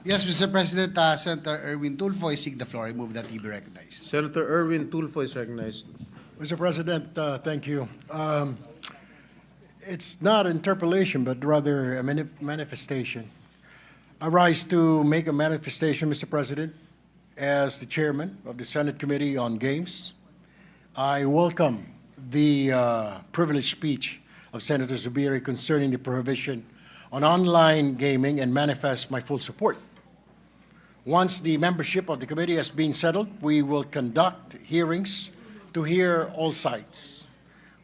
Yes, Mr. President, Senator Erwin Tulfo is seeking the floor. I move that he be recognized. Senator Erwin Tulfo is recognized. Mr. President, thank you. It's not interpellation, but rather a manifestation. I rise to make a manifestation, Mr. President, as the chairman of the Senate Committee on Games. I welcome the privileged speech of Senator Zubiri concerning the prohibition on online gaming and manifest my full support. Once the membership of the committee has been settled, we will conduct hearings to hear all sides.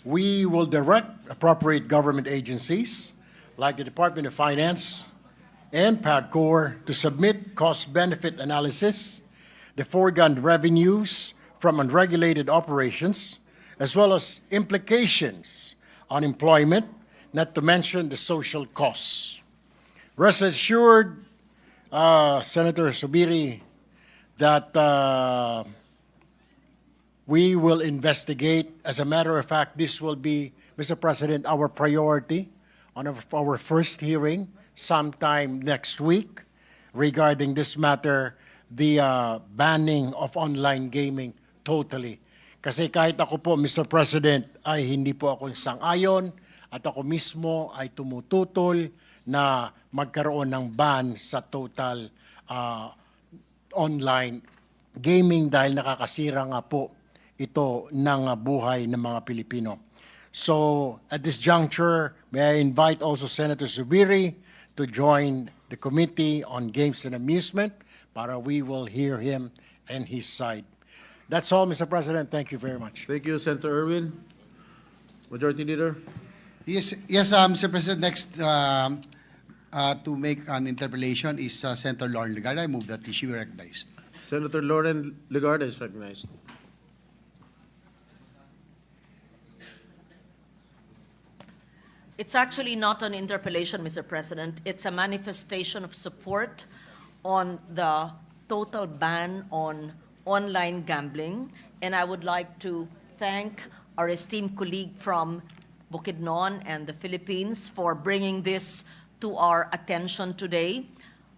We will direct appropriate government agencies like the Department of Finance and PAGCOR to submit cost-benefit analysis, the foregone revenues from unregulated operations, as well as implications on employment, not to mention the social costs. Rest assured, Senator Zubiri, that we will investigate. As a matter of fact, this will be, Mr. President, our priority on our first hearing sometime next week regarding this matter, the banning of online gaming totally. Kasi kahit ako po, Mr. President, ay hindi po ako sang-ayon at ako mismo ay tumututol na magkaroon ng ban sa total online gaming dahil nakakasira nga po ito ng buhay ng mga Pilipino. So at this juncture, may I invite also Senator Zubiri to join the Committee on Games and Amusement para we will hear him and his side. That's all, Mr. President. Thank you very much. Thank you, Senator Erwin. Majority Leader. Yes, Mr. President, next to make an interpellation is Senator Lauren Legarda. I move that she be recognized. Senator Lauren Legarda is recognized. It's actually not an interpellation, Mr. President. It's a manifestation of support on the total ban on online gambling. And I would like to thank our esteemed colleague from Bukidnon and the Philippines for bringing this to our attention today.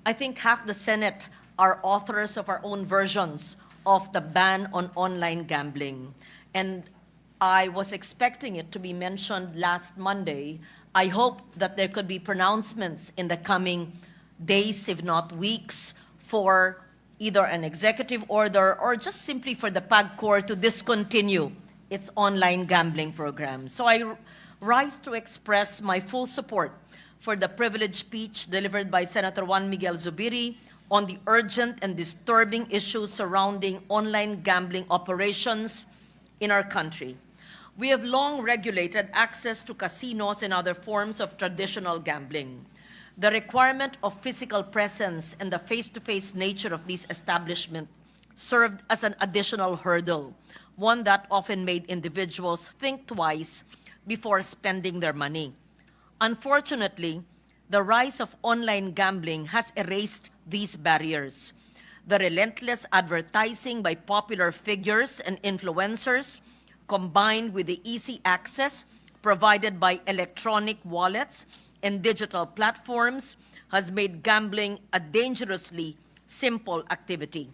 I think half the Senate are authors of our own versions of the ban on online gambling. And I was expecting it to be mentioned last Monday. I hope that there could be pronouncements in the coming days, if not weeks, for either an executive order or just simply for the PAGCOR to discontinue its online gambling program. So I rise to express my full support for the privileged speech delivered by Senator Juan Miguel Zubiri on the urgent and disturbing issues surrounding online gambling operations in our country. We have long regulated access to casinos and other forms of traditional gambling. The requirement of physical presence and the face-to-face nature of these establishments served as an additional hurdle, one that often made individuals think twice before spending their money. Unfortunately, the rise of online gambling has erased these barriers. The relentless advertising by popular figures and influencers, combined with the easy access provided by electronic wallets and digital platforms, has made gambling a dangerously simple activity.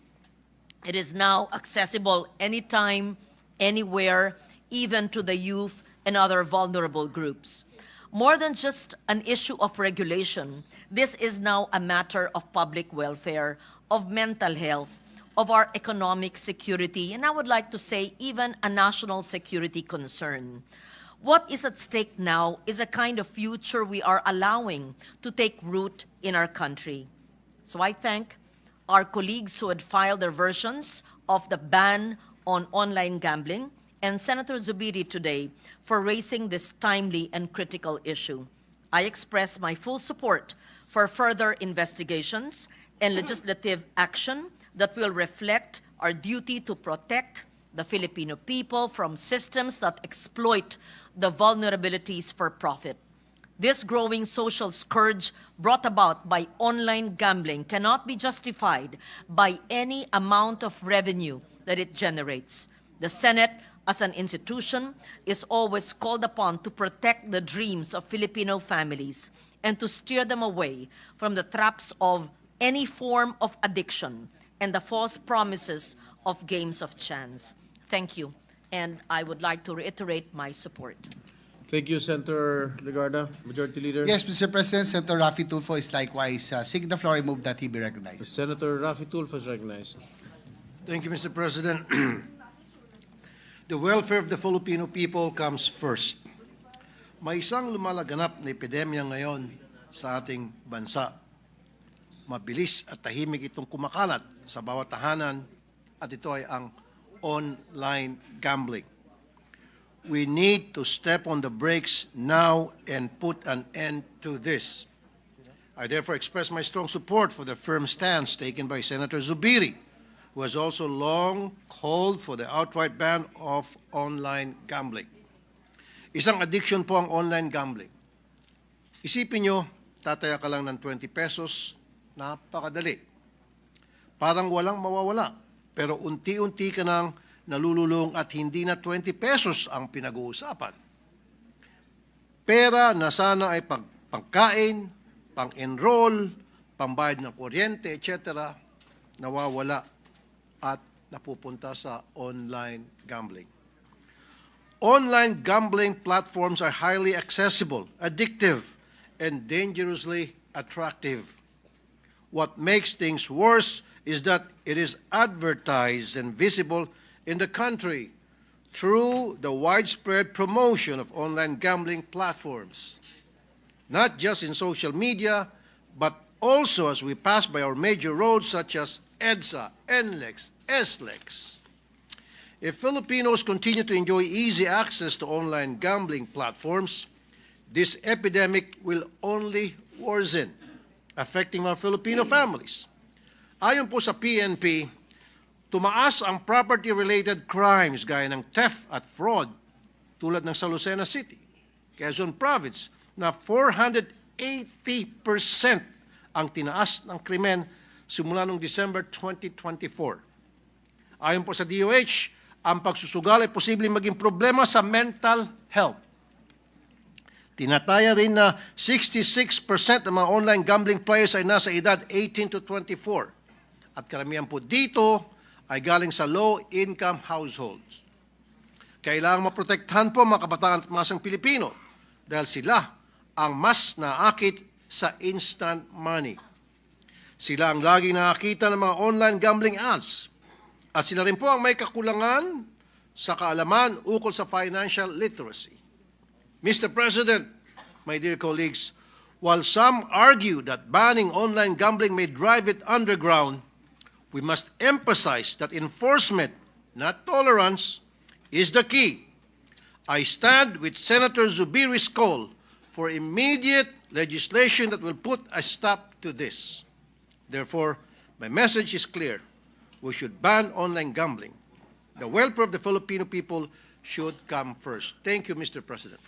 It is now accessible anytime, anywhere, even to the youth and other vulnerable groups. More than just an issue of regulation, this is now a matter of public welfare, of mental health, of our economic security, and I would like to say even a national security concern. What is at stake now is a kind of future we are allowing to take root in our country. So I thank our colleagues who had filed their versions of the ban on online gambling and Senator Zubiri today for raising this timely and critical issue. I express my full support for further investigations and legislative action that will reflect our duty to protect the Filipino people from systems that exploit the vulnerabilities for profit. This growing social scourge brought about by online gambling cannot be justified by any amount of revenue that it generates. The Senate, as an institution, is always called upon to protect the dreams of Filipino families and to steer them away from the traps of any form of addiction and the false promises of games of chance. Thank you, and I would like to reiterate my support. Thank you, Senator Legarda. Majority Leader. Yes, Mr. President, Senator Raffy Tulfo is likewise seeking the floor. I move that he be recognized. Senator Raffy Tulfo is recognized. Thank you, Mr. President. The welfare of the Filipino people comes first. May isang lumalaganap na epidemya ngayon sa ating bansa. Mabilis at tahimik itong kumakalat sa bawat tahanan at ito ay ang online gambling. We need to step on the brakes now and put an end to this. I therefore express my strong support for the firm stance taken by Senator Zubiri, who has also long called for the outright ban of online gambling. Isang addiction po ang online gambling. Isipin nyo, tataya ka lang ng 20 pesos, napakadali. Parang walang mawawala, pero unti-unti ka nang nalululong at hindi na 20 pesos ang pinag-uusapan. Pera na sana ay pagkain, pang-enroll, pambayad ng kuryente, etc., nawawala at napupunta sa online gambling. Online gambling platforms are highly accessible, addictive, and dangerously attractive. What makes things worse is that it is advertised and visible in the country through the widespread promotion of online gambling platforms, not just in social media, but also as we pass by our major roads such as EDSA, NLEX, SLEX. If Filipinos continue to enjoy easy access to online gambling platforms, this epidemic will only worsen, affecting our Filipino families. Ayon po sa PNP, tumaas ang property-related crimes gaya ng theft at fraud tulad ng sa Lucena City, Quezon Province, na 480% ang tinaas ng krimen simula noong December 2024. Ayon po sa DOH, ang pagsusugal ay posibleng maging problema sa mental health. Tinataya rin na 66% ng mga online gambling players ay nasa edad 18 to 24. At karamihan po dito ay galing sa low-income households. Kailangang maprotektahan po mga kabataan at masang Pilipino dahil sila ang mas naakit sa instant money. Sila ang laging nakakita ng mga online gambling ads. At sila rin po ang may kakulangan sa kaalaman ukol sa financial literacy. Mr. President, my dear colleagues, while some argue that banning online gambling may drive it underground, we must emphasize that enforcement, not tolerance, is the key. I stand with Senator Zubiri's call for immediate legislation that will put a stop to this. Therefore, my message is clear. We should ban online gambling. The welfare of the Filipino people should come first. Thank you, Mr. President.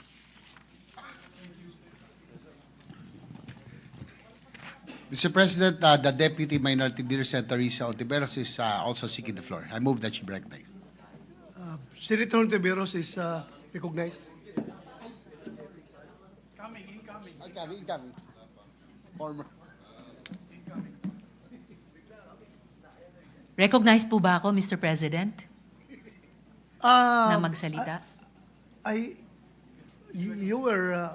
Mr. President, the Deputy Minority Leader, Senator Risa Ontiveros, is also seeking the floor. I move that she be recognized. Senator Ontiveros is recognized. Incoming. Former. Recognized po ba ako, Mr. President, na magsalita? You were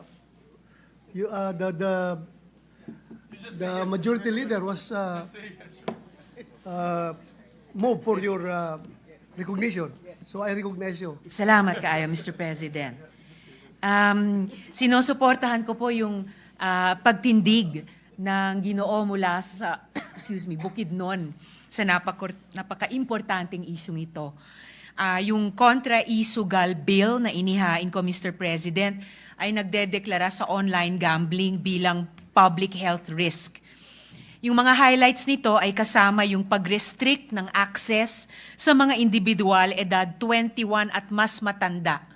the majority leader was moved for your recognition. So I recognize you. Salamat kaayo, Mr. President. Sinusuportahan ko po yung pagtindig ng Ginoo mula sa Bukidnon sa napaka-importanting isyung ito. Yung kontra-isugal bill na inihain ko, Mr. President, ay nagdedeklara sa online gambling bilang public health risk. Yung mga highlights nito ay kasama yung pag-restrict ng access sa mga individual edad 21 at mas matanda,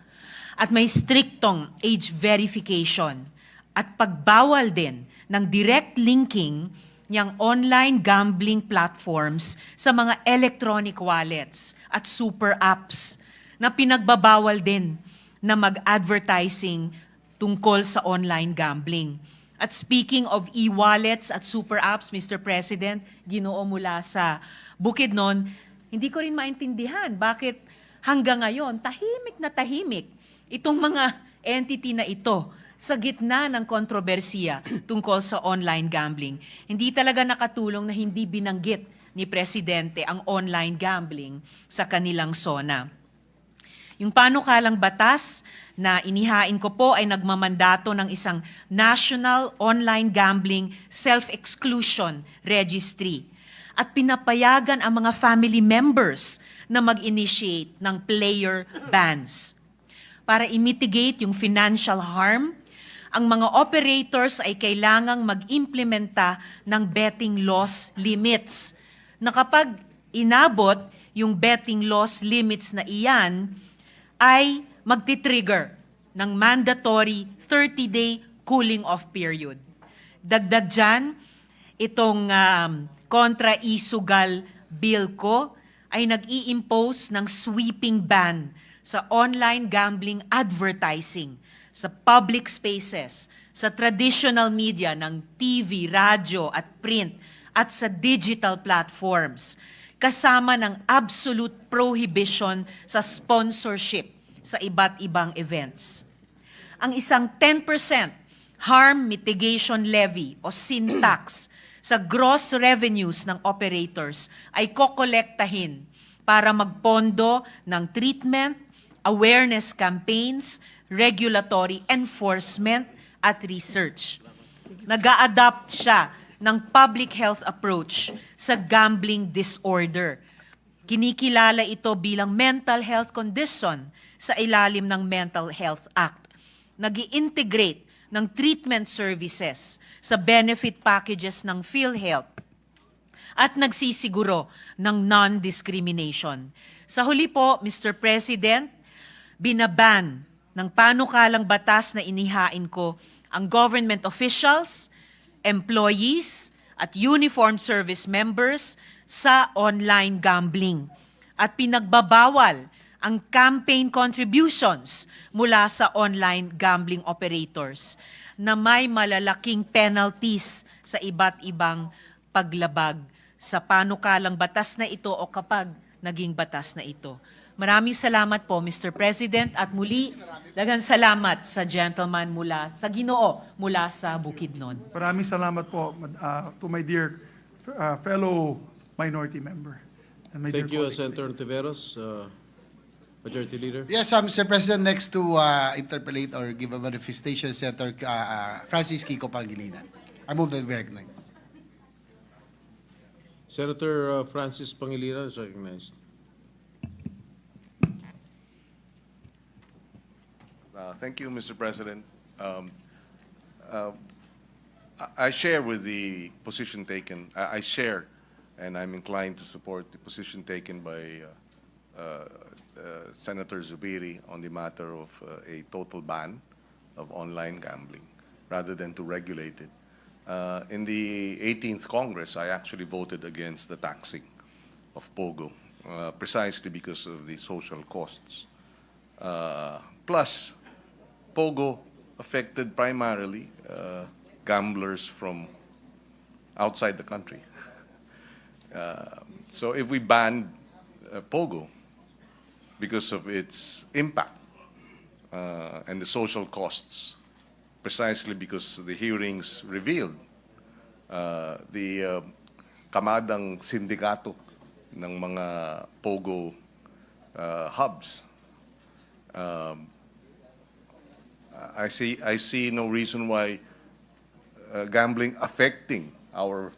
at may striktong age verification, at pagbawal din ng direct linking niyang online gambling platforms sa mga electronic wallets at super apps na pinagbabawal din na mag-advertising tungkol sa online gambling. At speaking of e-wallets at super apps, Mr. President, Ginoo mula sa Bukidnon, hindi ko rin maintindihan bakit hanggang ngayon tahimik itong mga entity na ito sa gitna ng kontrobersiya tungkol sa online gambling. Hindi talaga nakatulong na hindi binanggit ni Presidente ang online gambling sa kanilang SONA. Yung panukalang batas na inihain ko po ay nagmamandato ng isang National Online Gambling Self-Exclusion Registry at pinapayagan ang mga family members na mag-initiate ng player bans. Para i-mitigate yung financial harm, ang mga operators ay kailangang mag-implementa ng betting loss limits na kapag inabot yung betting loss limits na iyan, ay magti-trigger ng mandatory 30-day cooling off period. Dagdag dyan, itong kontra isugal bill ko ay nag-i-impose ng sweeping ban sa online gambling advertising, sa public spaces, sa traditional media ng TV, radyo at print, at sa digital platforms, kasama ng absolute prohibition sa sponsorship sa iba't ibang events. Ang isang 10% harm mitigation levy o sin tax sa gross revenues ng operators ay kokolektahin para magpondo ng treatment, awareness campaigns, regulatory enforcement at research. Nag-a-adapt siya ng public health approach sa gambling disorder. Kinikilala ito bilang mental health condition sa ilalim ng Mental Health Act. Nag-i-integrate ng treatment services sa benefit packages ng PhilHealth at nagsisiguro ng non-discrimination. Sa huli po, Mr. President, binaban ng panukalang batas na inihain ko ang government officials, employees, at uniformed service members sa online gambling at pinagbabawal ang campaign contributions mula sa online gambling operators na may malalaking penalties sa iba't ibang paglabag sa panukalang batas na ito o kapag naging batas na ito. Maraming salamat po, Mr. President, at muli, daghang salamat sa gentleman mula sa Ginoo mula sa Bukidnon. Maraming salamat po to my dear fellow minority member. And my Thank dear you, colleague. Senator Ontiveros. Majority Leader. Yes, Mr. President, next to interpolate or give a manifestation, Senator Francis Kiko Pangilinan. I move that we recognize. Senator Francis Pangilinan is recognized. Thank you, Mr. President. I share with the position taken. I share, and I'm inclined to support the position taken by Senator Zubiri on the matter of a total ban of online gambling rather than to regulate it. In the 18th Congress, I actually voted against the taxing of POGO, precisely because of the social costs. Plus, POGO affected primarily gamblers from outside the country. So if we banned POGO because of its impact and the social costs, precisely because the hearings revealed the kamadang sindikato ng mga POGO hubs. I see no reason why gambling affecting our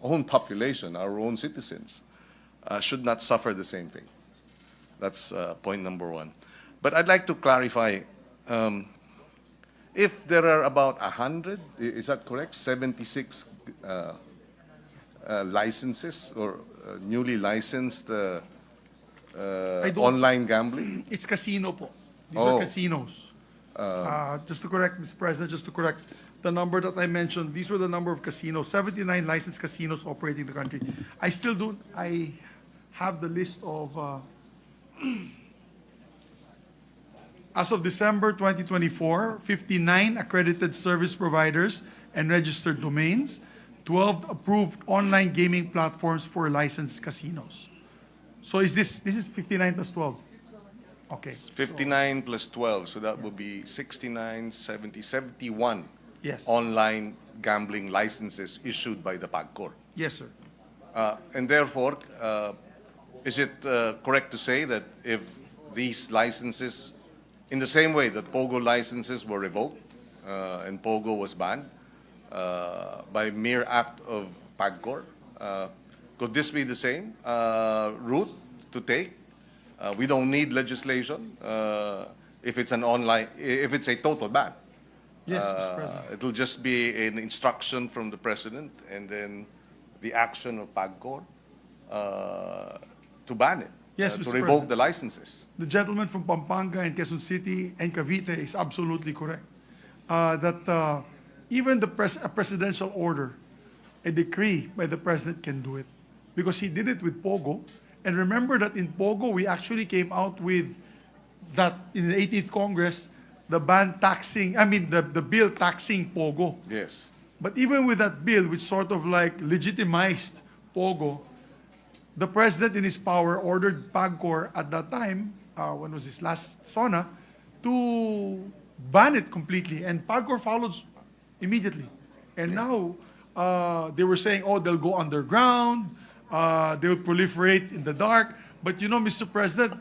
own population, our own citizens, should not suffer the same thing. That's point number one. But I'd like to clarify, if there are about 100, is that correct? 76 licenses or newly licensed online gambling? It's casino po. These Oh. are casinos. Just to correct, Mr. President, just to correct the number that I mentioned, these were the number of casinos, 79 licensed casinos operating the country. I have the list of as of December 2024, 59 accredited service providers and registered domains, 12 approved online gaming platforms for licensed casinos. So this is 59 plus 12? Okay. 59 plus 12, so that would be 69, 70, 71 Yes. online gambling licenses issued by the PAGCOR. Yes, sir. And therefore, is it correct to say that if these licenses, in the same way that POGO licenses were revoked and POGO was banned by mere act of PAGCOR, could this be the same route to take? We don't need legislation if it's an online, if it's a total ban. Yes, Mr. President. It'll just be an instruction from the president and then the action of PAGCOR to ban it, Yes, to Mr. revoke President. the licenses. The gentleman from Pampanga and Quezon City and Cavite is absolutely correct. That even a presidential order, a decree by the president can do it. Because he did it with POGO. And remember that in POGO, we actually came out with that in the 18th Congress, the bill taxing POGO. Yes. But even with that bill, which sort of like legitimized POGO, the president in his power ordered PAGCOR at that time, when was his last SONA, to ban it completely. And PAGCOR followed immediately. And now, they were saying, oh, they'll go underground, they will proliferate in the dark. But you know, Mr. President,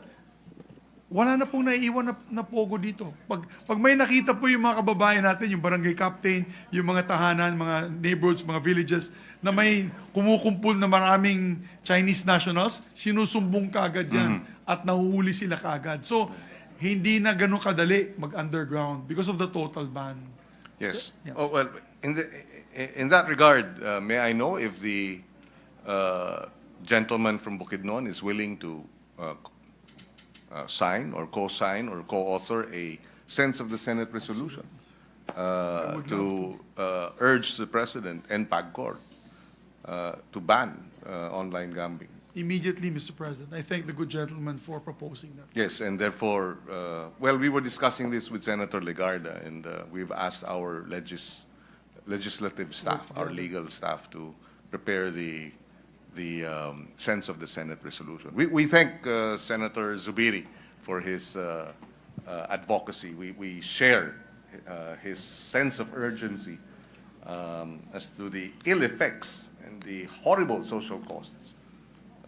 wala na pong naiiwan na POGO dito. Pag may nakita po yung mga kababayan natin, yung barangay captain, yung mga tahanan, mga neighborhoods, mga villages, na may kumukumpul na maraming Chinese nationals, sinusumbong kaagad yan at nahuhuli sila kaagad. So, hindi na ganun kadali mag-underground because of the total ban. Yes. Yeah. Oh, well, in that regard, may I know if the gentleman from Bukidnon is willing to sign or co-sign or co-author a sense of the Senate resolution to urge the President and PAGCOR to ban online gambling. Immediately, Mr. President. I thank the good gentleman for proposing that. Yes, and therefore, well, we were discussing this with Senator Legarda, and we've asked our legislative staff, our legal staff, to prepare the sense of the Senate resolution. We thank Senator Zubiri for his advocacy. We share his sense of urgency as to the ill effects and the horrible social costs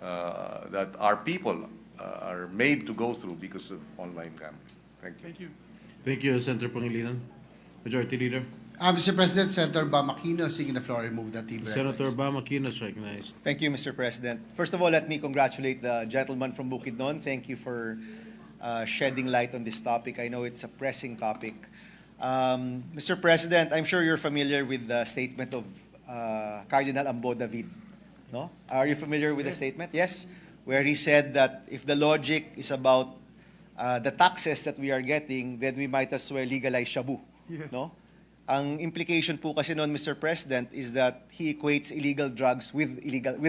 that our people are made to go through because of online gambling. Thank you. Thank you. Thank you, Senator Pangilinan. Majority Leader. Mr. President, Senator Bam Aquino seeking the floor. I move that he be Senator recognized. Bam Aquino is recognized. Thank you, Mr. President. First of all, let me congratulate the gentleman from Bukidnon. Thank you for shedding light on this topic. I know it's a pressing topic. Mr. President, I'm sure you're familiar with the statement of Cardinal Ambo David. No? Are you familiar with the statement? Yes? Where he said that if the logic is about the taxes that we are getting, then we might as well legalize shabu. Yes. No? Ang implication po kasi noon, Mr. President, is that he equates illegal drugs with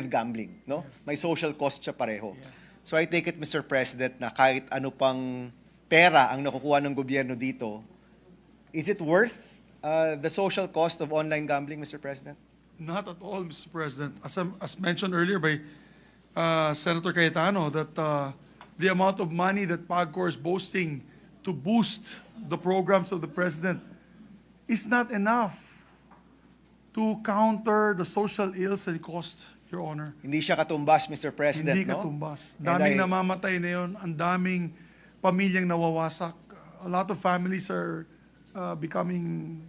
gambling, no? May social cost siya pareho. So I take it, Mr. President, na kahit ano pang pera ang nakukuha ng gobyerno dito, is it worth the social cost of online gambling, Mr. President? Not at all, Mr. President. As mentioned earlier by Senator Cayetano, that the amount of money that PAGCOR is boasting to boost the programs of the President is not enough to counter the social ills and costs, Your Honor. Hindi siya katumbas, Mr. President, Hindi no? katumbas. And Daming I- namamatay na yun. Ang daming pamilyang nawawasak. A lot of families are becoming,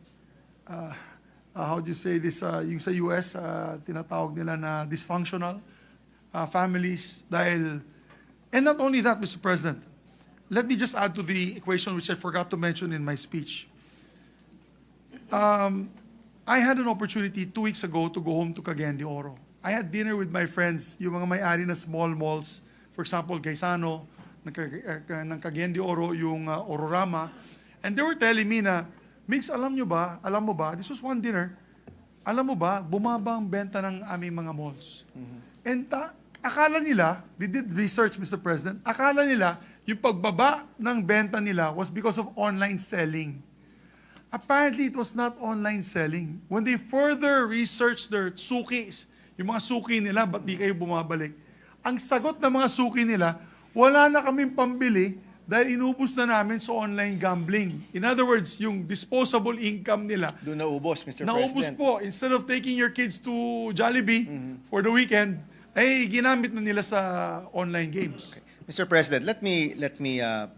how do you say this, yung sa US, tinatawag nila na dysfunctional families. Dahil, and not only that, Mr. President, let me just add to the equation which I forgot to mention in my speech. I had an opportunity 2 weeks ago to go home to Cagayan de Oro. I had dinner with my friends, yung mga may-ari na small malls, for example, Gaisano, ng Cagayan de Oro, yung Ororama, and they were telling me na, Mix, alam mo ba, this was one dinner, alam mo ba, bumaba ang benta ng aming mga malls. And akala nila, they did research, Mr. President, akala nila yung pagbaba ng benta nila was because of online selling. Apparently, it was not online selling. When they further researched their sukis, yung mga suki nila, ba't di kayo bumabalik? Ang sagot ng mga suki nila, wala na kaming pambili dahil inubos na namin sa online gambling. In other words, yung disposable income nila, Doon naubos, Mr. naubos President. po. Instead of taking your kids to Jollibee for the weekend, ay ginamit na nila sa online games. Mr. President, let me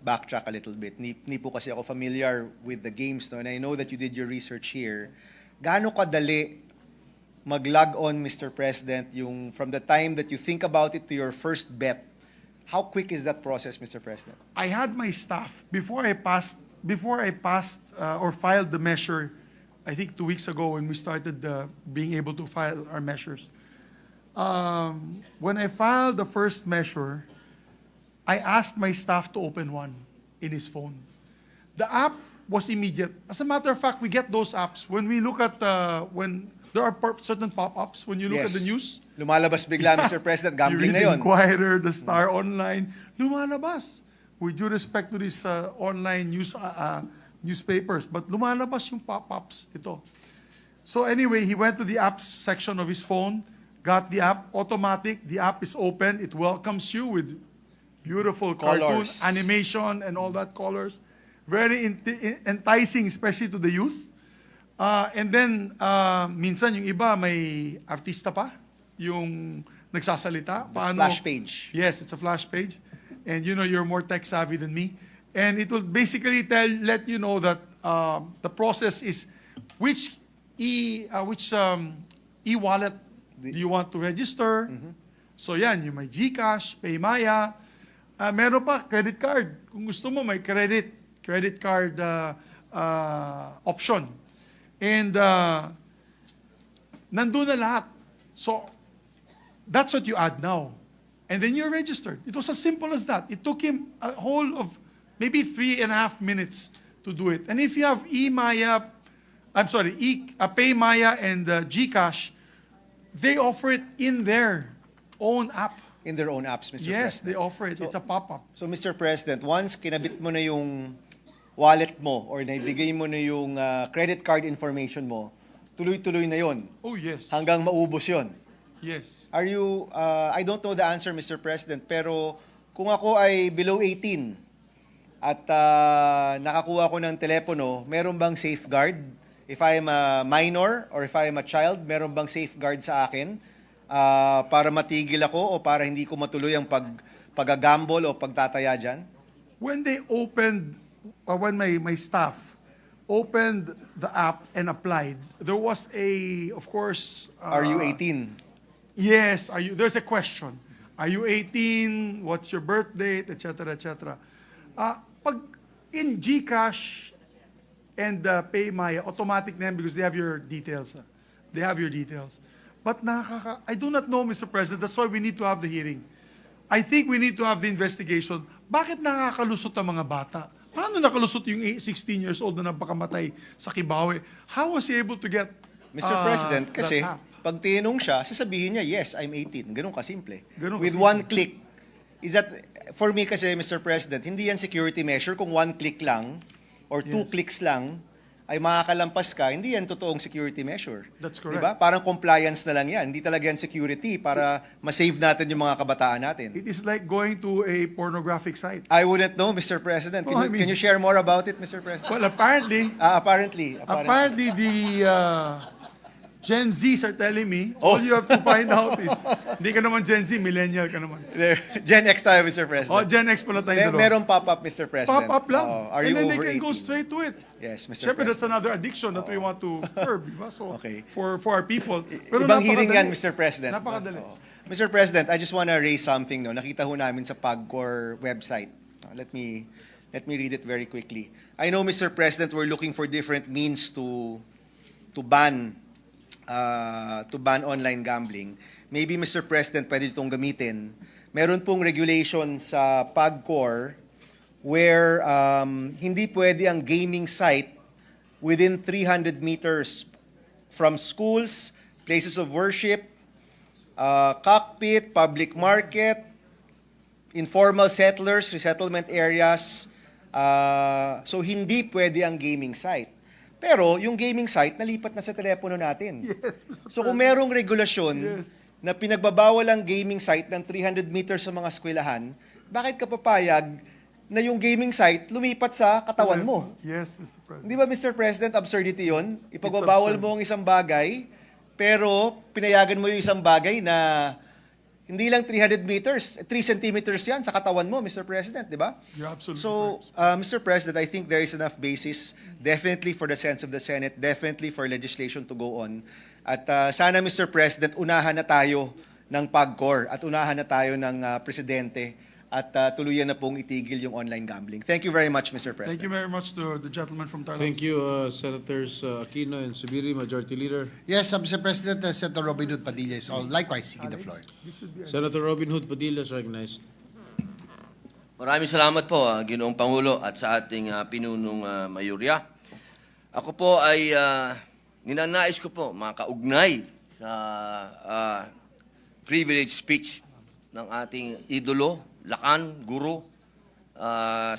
backtrack a little bit. Ni po kasi ako familiar with the games, no? And I know that you did your research here. Gaano kadali mag-log on, Mr. President, yung from the time that you think about it to your first bet? How quick is that process, Mr. President? I had my staff before I passed or filed the measure. I think 2 weeks ago when we started being able to file our measures. When I filed the first measure, I asked my staff to open one in his phone. The app was immediate. As a matter of fact, we get those apps when we look at when there are certain pop-ups when you look at the news. Lumalabas bigla, Mr. President, gambling na You read yun. Inquirer, the Star Online, lumalabas. With due respect to these online newspapers, but lumalabas yung pop-ups ito. So anyway, he went to the apps section of his phone, got the app, automatic, the app is open, it welcomes you with beautiful cartoon, Colors. animation, and all that colors. Very enticing, especially to the youth. And then, minsan yung iba may artista pa, yung nagsasalita. The splash page. Yes, it's a flash page. And you know, you're more tech savvy than me. And it will basically let you know that the process is which e-wallet do you want to register. So yan, yung may GCash, Paymaya. Meron pa, credit card. Kung gusto mo, may credit card option. And nandun na lahat. So, that's what you add now. And then you're registered. It was as simple as that. It took him a whole of maybe 3.5 minutes to do it. And if you have Paymaya and GCash, they offer it in their own app. In their own apps, Mr. Yes, President. they offer it. It's a pop-up. So, Mr. President, once kinabit mo na yung wallet mo or naibigay mo na yung credit card information mo, tuloy-tuloy na yon Oh, yes. hanggang maubos yon. Yes. Are you, I don't know the answer, Mr. President, pero kung ako ay below 18 at nakakuha ko ng telepono, meron bang safeguard? If I am a minor or if I am a child, meron bang safeguard sa akin para matigil ako o para hindi ko matuloy ang pag-gamble o pagtataya dyan? When they opened, when my staff opened the app and applied, there was of course... Are you 18? Yes, there's a question. Are you 18? What's your birth date? Et cetera, et cetera. Pag in GCash and Paymaya, automatic na yan because they have your details. They have your details. But I do not know, Mr. President. That's why we need to have the hearing. I think we need to have the investigation. Bakit nakakalusot ang mga bata? Paano nakalusot yung 16 years old na napakamatay sa Kibawe? How was he able to get Mr. President, kasi that app? pag tinanong siya, sasabihin niya, yes, I'm 18. Ganun kasimple. Ganun With kasimple. one click. Is that, for me kasi, Mr. President, hindi yan security measure kung one click lang or two Yes. clicks lang ay makakalampas ka, hindi yan totoong security measure. That's correct. Diba? Parang compliance na lang yan. Hindi talaga yan security para ma-save natin yung mga kabataan natin. It is like going to a pornographic site. I wouldn't know, Mr. President. Can, No, I you, mean- can you share more about it, Mr. President? Well, apparently, Apparently. the Gen Zs are telling me, Oh. all you have to find out is, hindi ka naman Gen Z, millennial ka naman. Gen X tayo, Mr. President. Oh, Gen X pala tayo dalawa. Merong pop-up, Mr. President. Pop-up lang. Oo. Are And you then they over can 18? go straight to it. Yes, Mr. Siyempre, that's President. another addiction that we want to curb. Diba? So, Okay. for our people. Ibang hearing yan, napakadali. Mr. President. Napakadali. Oo. Mr. President, I just want to raise something. No? Nakita ho namin sa PAGCOR website. Let me read it very quickly. I know, Mr. President, we're looking for different means to ban online gambling. Maybe, Mr. President, pwede itong gamitin. Meron pong regulation sa PAGCOR where hindi pwede ang gaming site within 300 meters from schools, places of worship, cockpit, public market, informal settlers, resettlement areas. So hindi pwede ang gaming site. Pero yung gaming site, nalipat na sa telepono natin. Yes, Mr. So kung merong regulasyon Yes. na pinagbabawal ang gaming site ng 300 meters sa mga eskwelahan, bakit ka papayag na yung gaming site lumipat sa katawan mo? Yes, Mr. President. Di ba, Mr. President, absurdity yun? Ipagbabawal absurd. mo ang isang bagay, pero pinayagan mo yung isang bagay na hindi lang 300 meters, 3 centimeters yan sa katawan mo, Mr. President, di ba? You're absolutely So, correct. Mr. President, I think there is enough basis, definitely for the sense of the Senate, definitely for legislation to go on. At sana, Mr. President, unahan na tayo ng PAGCOR at unahan na tayo ng Presidente at tuluyan na pong itigil yung online gambling. Thank you very much, Mr. President. Thank you very much to the gentleman from Thailand. Thank you, Senators Aquino and Subiri, Majority Leader. Yes, Mr. President, Senator Robin Hood Padilla is all likewise seeking the floor. Senator Robin Hood Padilla is recognized. Maraming salamat po, Ginoong Pangulo at sa ating pinunong mayurya. Ako po ay ninanais ko po makaugnay sa privilege speech ng ating idolo, Lakan, guro.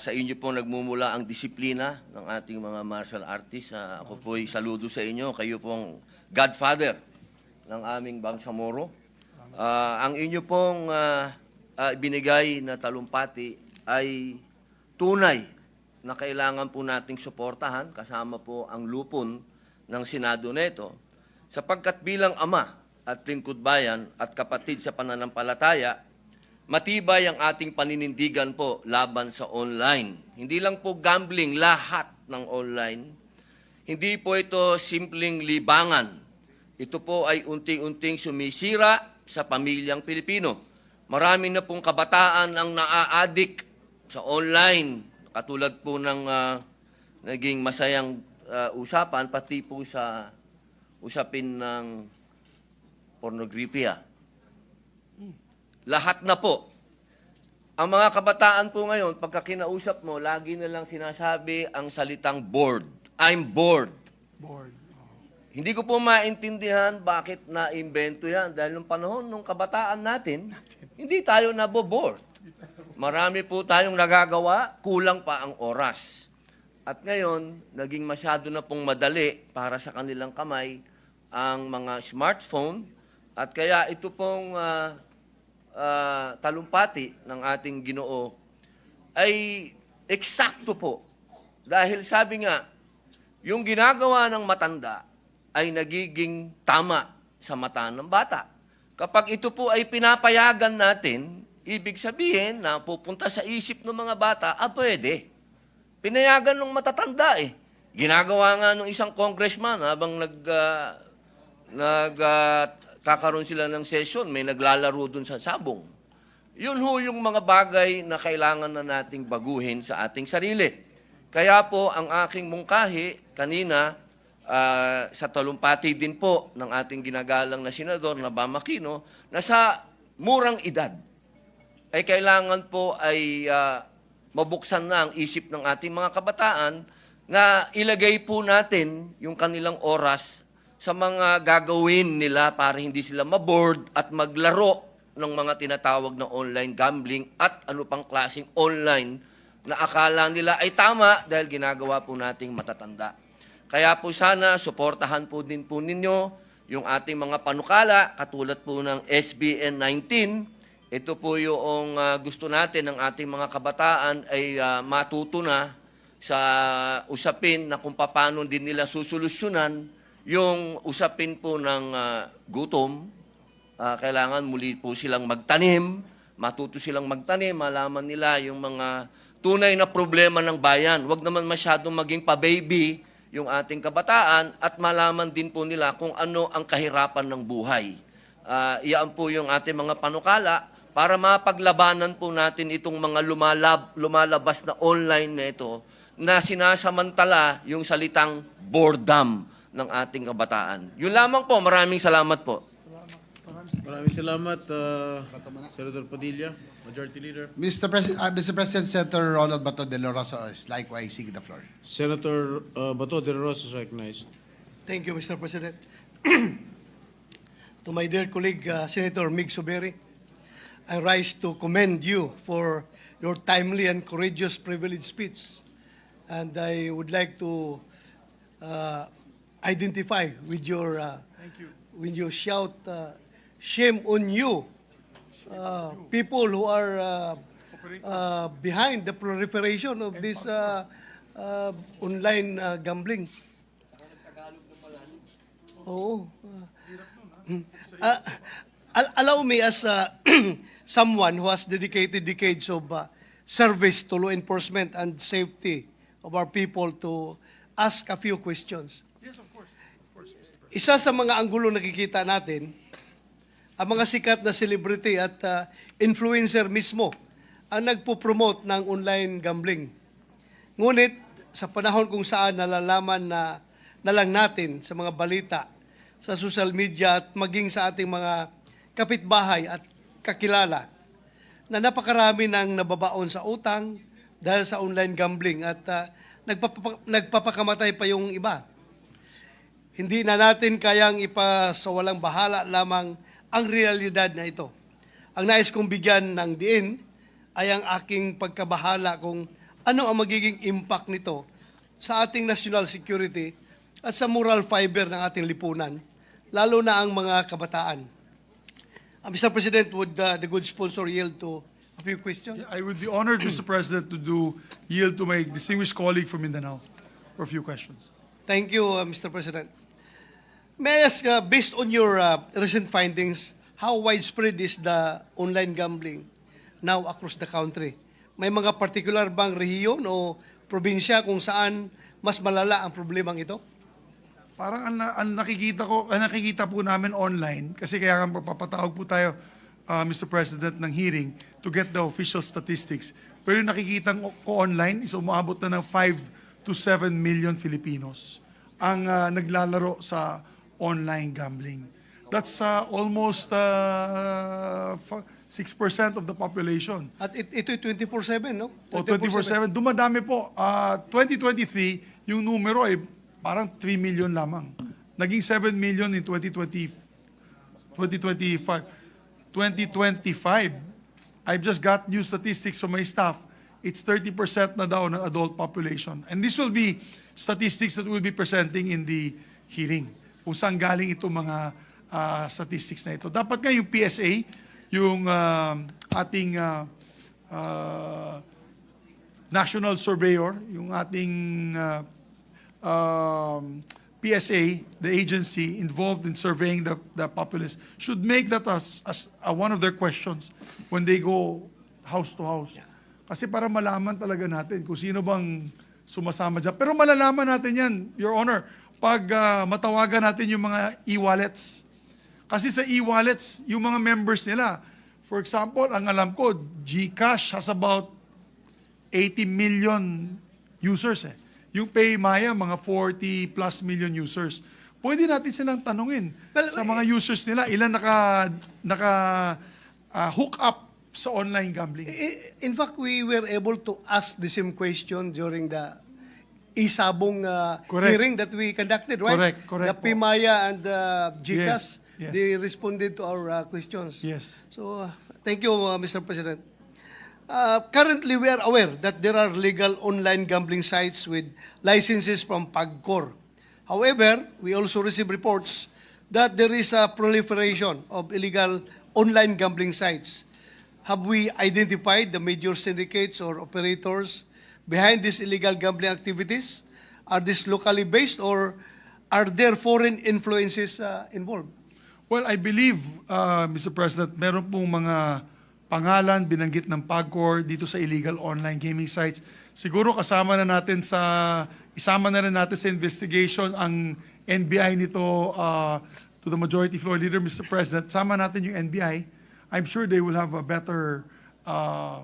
Sa inyo po nagmumula ang disiplina ng ating mga martial artists. Ako po ay saludo sa inyo. Kayo pong godfather ng aming Bangsamoro. Ang inyo pong ibinigay na talumpati ay tunay na kailangan po nating suportahan kasama po ang lupon ng Senado nito sapagkat bilang ama at lingkod bayan at kapatid sa pananampalataya, matibay ang ating paninindigan po laban sa online. Hindi lang po gambling, lahat ng online. Hindi po ito simpleng libangan. Ito po ay unti-unting sumisira sa pamilyang Pilipino. Marami na pong kabataan ang naa-addict sa online. Katulad po ng naging masayang usapan, pati po sa usapin ng pornography. Lahat na po. Ang mga kabataan po ngayon, pagka kinausap mo, lagi na lang sinasabi ang salitang bored. I'm bored. Board. Hindi ko po maintindihan bakit na-invento yan. Dahil nung panahon nung kabataan natin, hindi tayo nabobored. Marami po tayong nagagawa, kulang pa ang oras. At ngayon, naging masyado na pong madali para sa kanilang kamay ang mga smartphone. At kaya ito pong talumpati ng ating Ginoo ay eksakto po. Dahil sabi nga, yung ginagawa ng matanda ay nagiging tama sa mata ng bata. Kapag ito po ay pinapayagan natin, ibig sabihin na pupunta sa isip ng mga bata, pwede. Pinayagan ng matatanda eh. Ginagawa nga ng isang congressman habang kakaroon sila ng session, may naglalaro dun sa sabong. Yun ho yung mga bagay na kailangan na nating baguhin sa ating sarili. Kaya po ang aking mungkahi kanina sa talumpati din po ng ating ginagalang na senador na Bam Aquino na sa murang edad ay kailangan po ay mabuksan na ang isip ng ating mga kabataan na ilagay po natin yung kanilang oras sa mga gagawin nila para hindi sila maboard at maglaro ng mga tinatawag na online gambling at ano pang klaseng online na akala nila ay tama dahil ginagawa po nating matatanda. Kaya po sana suportahan po din po ninyo yung ating mga panukala katulad po ng SBN 19. Ito po yung gusto natin ng ating mga kabataan ay matuto na sa usapin na kung paano din nila susolusyonan yung usapin po ng gutom. Kailangan muli po silang magtanim, matuto silang magtanim, malaman nila yung mga tunay na problema ng bayan. Huwag naman masyadong maging pa-baby yung ating kabataan at malaman din po nila kung ano ang kahirapan ng buhay. Iyan po yung ating mga panukala para mapaglabanan po natin itong mga lumalabas na online na ito na sinasamantala yung salitang boredom ng ating kabataan. Yun lamang po. Maraming salamat po. Maraming salamat, Senator Padilla, Majority Leader. Mr. President, Senator Ronald Bato de la Rosa is likewise seeking the floor. Senator Bato de la Rosa is recognized. Thank you, Mr. President. to my dear colleague, Senator Mig Suberi, I rise to commend you for your timely and courageous privilege speech. And I would like to identify with your, when you shout, shame on you, people who are behind the proliferation of this online gambling. Oo. Allow me as someone who has dedicated decades of service to law enforcement and safety of our people to ask a few questions. Yes, of course. Isa sa mga anggulo nakikita natin, ang mga sikat na celebrity at influencer mismo ang nagpo-promote ng online gambling. Ngunit sa panahon kung saan nalalaman na lang natin sa mga balita, sa social media at maging sa ating mga kapitbahay at kakilala na napakarami ng nababaon sa utang dahil sa online gambling at nagpapakamatay pa yung iba. Hindi na natin kayang ipasawalang bahala lamang ang realidad na ito. Ang nais kong bigyan ng diin ay ang aking pagkabahala kung ano ang magiging impact nito sa ating national security at sa moral fiber ng ating lipunan, lalo na ang mga kabataan. Mr. President, would the good sponsor yield to a few questions? I would be honored, Mr. President, to yield to my distinguished colleague from Mindanao for a few questions. Thank you, Mr. President. May I ask, based on your recent findings, how widespread is the online gambling now across the country? May mga particular bang rehiyon o probinsya kung saan mas malala ang problemang ito? Parang ang nakikita po namin online, kasi kaya nga papatawag po tayo, Mr. President, ng hearing to get the official statistics. Pero yung nakikita ko online is umabot na ng 5 to 7 million Filipinos ang naglalaro sa online gambling. That's almost 6% of the population. At ito'y 24/7, no? O 24/7. Dumadami po. 2023, yung numero ay parang 3 million lamang. Naging 7 million in 2025. 2025, I've just got new statistics from my staff. It's 30% na daw ng adult population. And this will be statistics that we'll be presenting in the hearing. Kung saan galing itong mga statistics na ito. Dapat nga yung PSA, yung ating national surveyor, yung ating PSA, the agency involved in surveying the populace, should make that as one of their questions when they go house to house. Kasi para malaman talaga natin kung sino bang sumasama dyan. Pero malalaman natin yan, Your Honor, pag matawagan natin yung mga e-wallets. Kasi sa e-wallets, yung mga members nila, for example, ang alam ko, GCash has about 80 million users eh. Yung PayMaya, mga 40 plus million users. Pwede natin silang tanungin sa mga users nila, ilan hook up sa online gambling. In fact, we were able to ask the same question during the Isabong hearing that we conducted, right? Correct The po. PMaya and GCash, Yes. they responded to our questions. Yes. So, thank you, Mr. President. Currently, we are aware that there are legal online gambling sites with licenses from PAGCOR. However, we also receive reports that there is a proliferation of illegal online gambling sites. Have we identified the major syndicates or operators behind these illegal gambling activities? Are these locally based or are there foreign influences involved? Well, I believe, Mr. President, meron pong mga pangalan binanggit ng PAGCOR dito sa illegal online gaming sites. Siguro isama na rin natin sa investigation ang NBI nito to the majority floor leader, Mr. President. Sama natin yung NBI. I'm sure they will have a better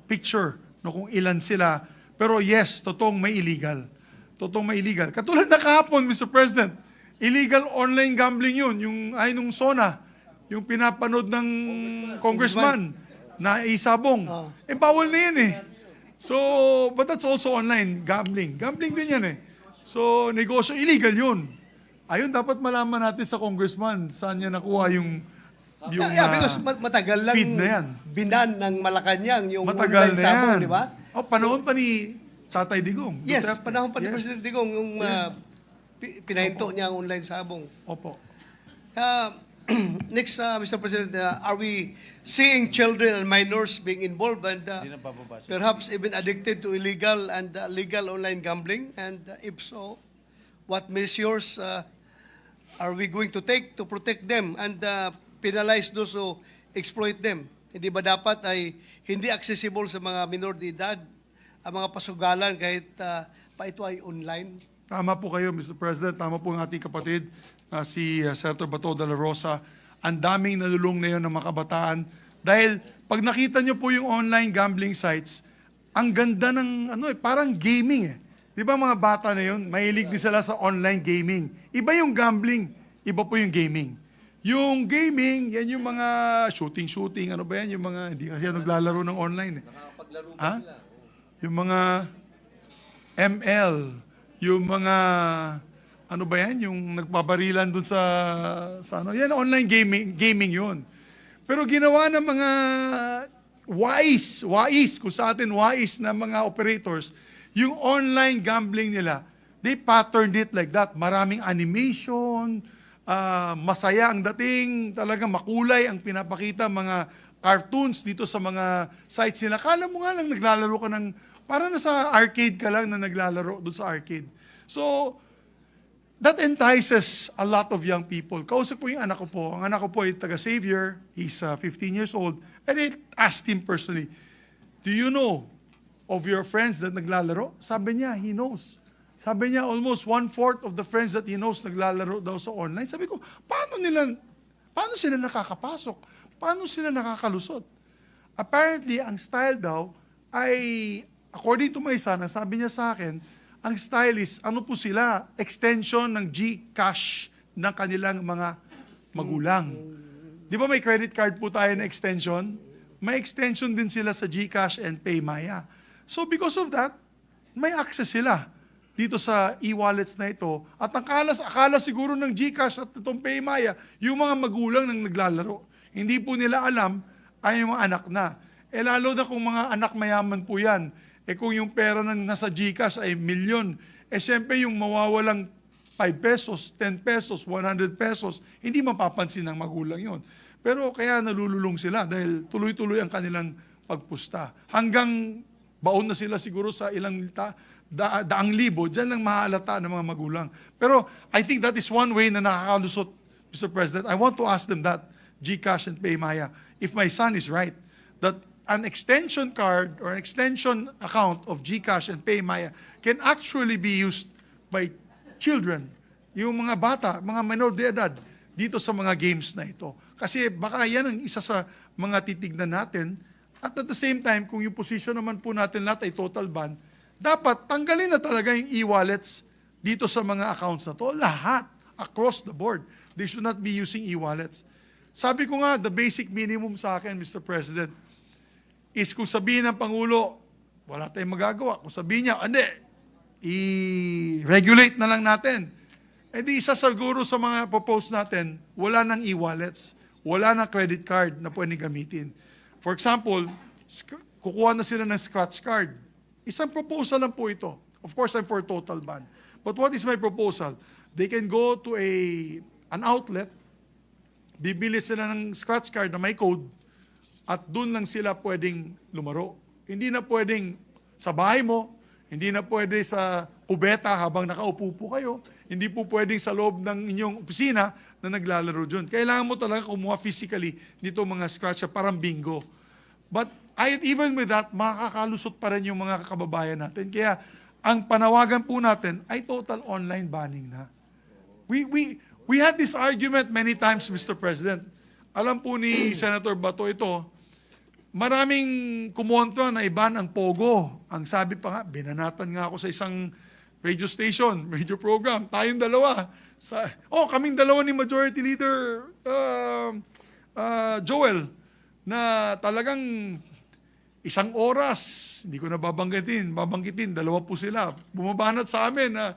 picture no, kung ilan sila. Pero yes, totoong may illegal. Totoong may illegal. Katulad na kahapon, Mr. President, illegal online gambling yun. Yung ay nung SONA, yung pinapanood ng congressman na isabong. Bawal na yan eh. So, but that's also online gambling. Gambling din yan eh. So, negosyo, illegal yun. Ayun, dapat malaman natin sa congressman saan niya nakuha yung yung because matagal lang feed na yan. binan ng Malacanang yung Matagal online na sabong, yan. di ba? Oh, panahon pa ni Tatay Digong. Yes, Duterte. panahon pa ni Yes. President Digong yung pinahinto niya ang online sabong. Opo. Next, Mr. President, are we seeing children and minors being involved and perhaps even addicted to illegal and legal online gambling? And if so, what measures are we going to take to protect them and penalize those who exploit them? Hindi ba dapat ay hindi accessible sa mga minor de edad ang mga pasugalan kahit pa ito ay online? Tama po kayo, Mr. President. Tama po ang ating kapatid, si Senator Bato de la Rosa. Ang daming nalulung na yun ng mga kabataan. Dahil pag nakita nyo po yung online gambling sites, ang ganda ng parang gaming eh. Di ba mga bata na yun, mahilig din sila sa online gaming. Iba yung gambling, iba po yung gaming. Yung gaming, yan yung mga shooting, ano ba yan? Yung mga, hindi kasi naglalaro ng online eh. Ha? Yung mga ML, yung mga, ano ba yan? Yung nagbabarilan dun sa ano? Yan, online gaming yun. Pero ginawa ng mga wais, kung sa atin wais na mga operators, yung online gambling nila, they patterned it like that. Maraming animation, masaya ang dating, talagang makulay ang pinapakita, mga cartoons dito sa mga sites nila. Kala mo nga lang naglalaro ka ng, para nasa arcade ka lang na naglalaro doon sa arcade. So, that entices a lot of young people. Kausap ko yung anak ko po. Ang anak ko po ay taga-Xavier. He's 15 years old. And I asked him personally, do you know of your friends that naglalaro? Sabi niya, he knows. Sabi niya, almost 1/4 of the friends that he knows naglalaro daw sa online. Sabi ko, paano sila nakakapasok? Paano sila nakakalusot? Apparently, ang style daw ay, according to my son, sabi niya sa akin, ang style is, ano po sila? Extension ng GCash ng kanilang mga magulang. Di ba may credit card po tayo na extension? May extension din sila sa GCash and PayMaya. So because of that, may access sila dito sa e-wallets na ito. At akala siguro ng GCash at itong PayMaya, yung mga magulang nang naglalaro. Hindi po nila alam ay yung mga anak na. Lalo na kung mga anak mayaman po yan. Kung yung pera ng nasa GCash ay milyon, siyempre yung mawawalang 5 pesos, 10 pesos, 100 pesos, hindi mapapansin ng magulang yon. Pero kaya nalululong sila dahil tuloy-tuloy ang kanilang pagpusta. Hanggang baon na sila siguro sa ilang daang libo, dyan lang mahalata ng mga magulang. Pero I think that is one way na nakakalusot, Mr. President. I want to ask them that, GCash and PayMaya, if my son is right, that an extension card or an extension account of GCash and PayMaya can actually be used by children, yung mga bata, mga minor de edad, dito sa mga games na ito. Kasi baka yan ang isa sa mga titignan natin. At the same time, kung yung position naman po natin lahat ay total ban, dapat tanggalin na talaga yung e-wallets dito sa mga accounts na to. Lahat, across the board. They should not be using e-wallets. Sabi ko nga, the basic minimum sa akin, Mr. President, is kung sabihin ng Pangulo, wala tayong magagawa. Kung sabihin niya, hindi, i-regulate na lang natin. Di isa siguro sa mga propose natin, wala nang e-wallets, wala nang credit card na pwedeng gamitin. For example, kukuha na sila ng scratch card. Isang proposal lang po ito. Of course, I'm for total ban. But what is my proposal? They can go to an outlet, bibili sila ng scratch card na may code, at doon lang sila pwedeng lumaro. Hindi na pwedeng sa bahay mo, hindi na pwede sa kubeta habang nakaupo po kayo, hindi po pwedeng sa loob ng inyong opisina na naglalaro dyan. Kailangan mo talaga kumuha physically nito mga scratch, parang bingo. But even with that, makakalusot pa rin yung mga kababayan natin. Kaya ang panawagan po natin ay total online banning na. We had this argument many times, Mr. President. Alam po ni Senator Bato ito, maraming kumontra na iban ang Pogo. Ang sabi pa nga, binanatan nga ako sa isang radio station, radio program, tayong dalawa. Kaming dalawa ni Majority Leader Joel, na talagang isang oras, hindi ko na babanggitin, dalawa po sila. Bumabanat sa amin na,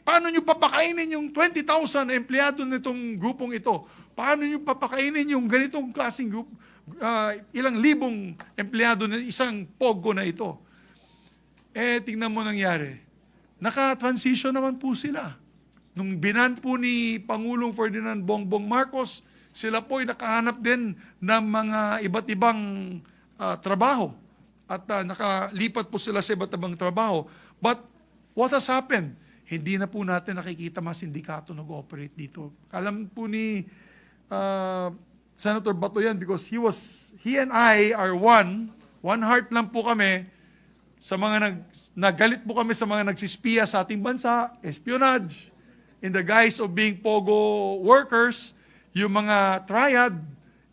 paano nyo papakainin yung 20,000 na empleyado nitong grupong ito paano nyo papakainin yung ganitong klaseng group, ilang libong empleyado na isang pogo na ito? Eh, tingnan mo nangyari. Naka-transition naman po sila. Nung binan po ni Pangulong Ferdinand Bongbong Marcos, sila po'y nakahanap din ng mga iba't ibang trabaho. At nakalipat po sila sa iba't ibang trabaho. But what has happened? Hindi na po natin nakikita mga sindikato nag-operate dito. Alam po ni Senator Bato yan because he and I are one heart lang po kami sa mga nagalit po kami sa mga nagsispiya sa ating bansa, espionage, in the guise of being pogo workers, yung mga triad,